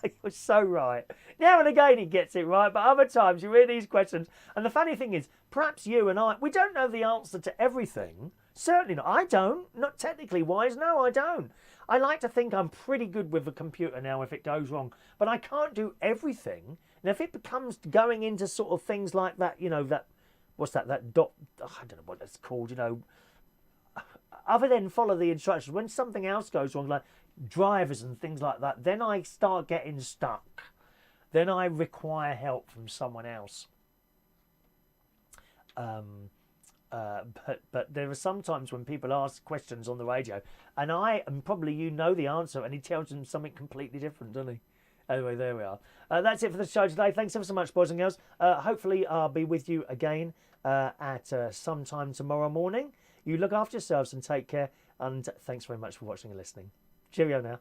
A: You're so right. Now and again he gets it right, but other times you hear these questions. And the funny thing is, perhaps you and I, we don't know the answer to everything. Certainly not. I don't. Not technically wise. No, I don't. I like to think I'm pretty good with a computer now if it goes wrong, but I can't do everything. And if it becomes going into sort of things like that, you know, that, what's that, I don't know what that's called, you know, other than follow the instructions, when something else goes wrong, like drivers and things like that, then I start getting stuck. Then I require help from someone else. But there are some times when people ask questions on the radio, and probably you know the answer, and he tells them something completely different, doesn't he? Anyway, there we are. That's it for the show today. Thanks ever so much, boys and girls. Hopefully I'll be with you again at some time tomorrow morning. You look after yourselves and take care, and thanks very much for watching and listening. Cheerio now.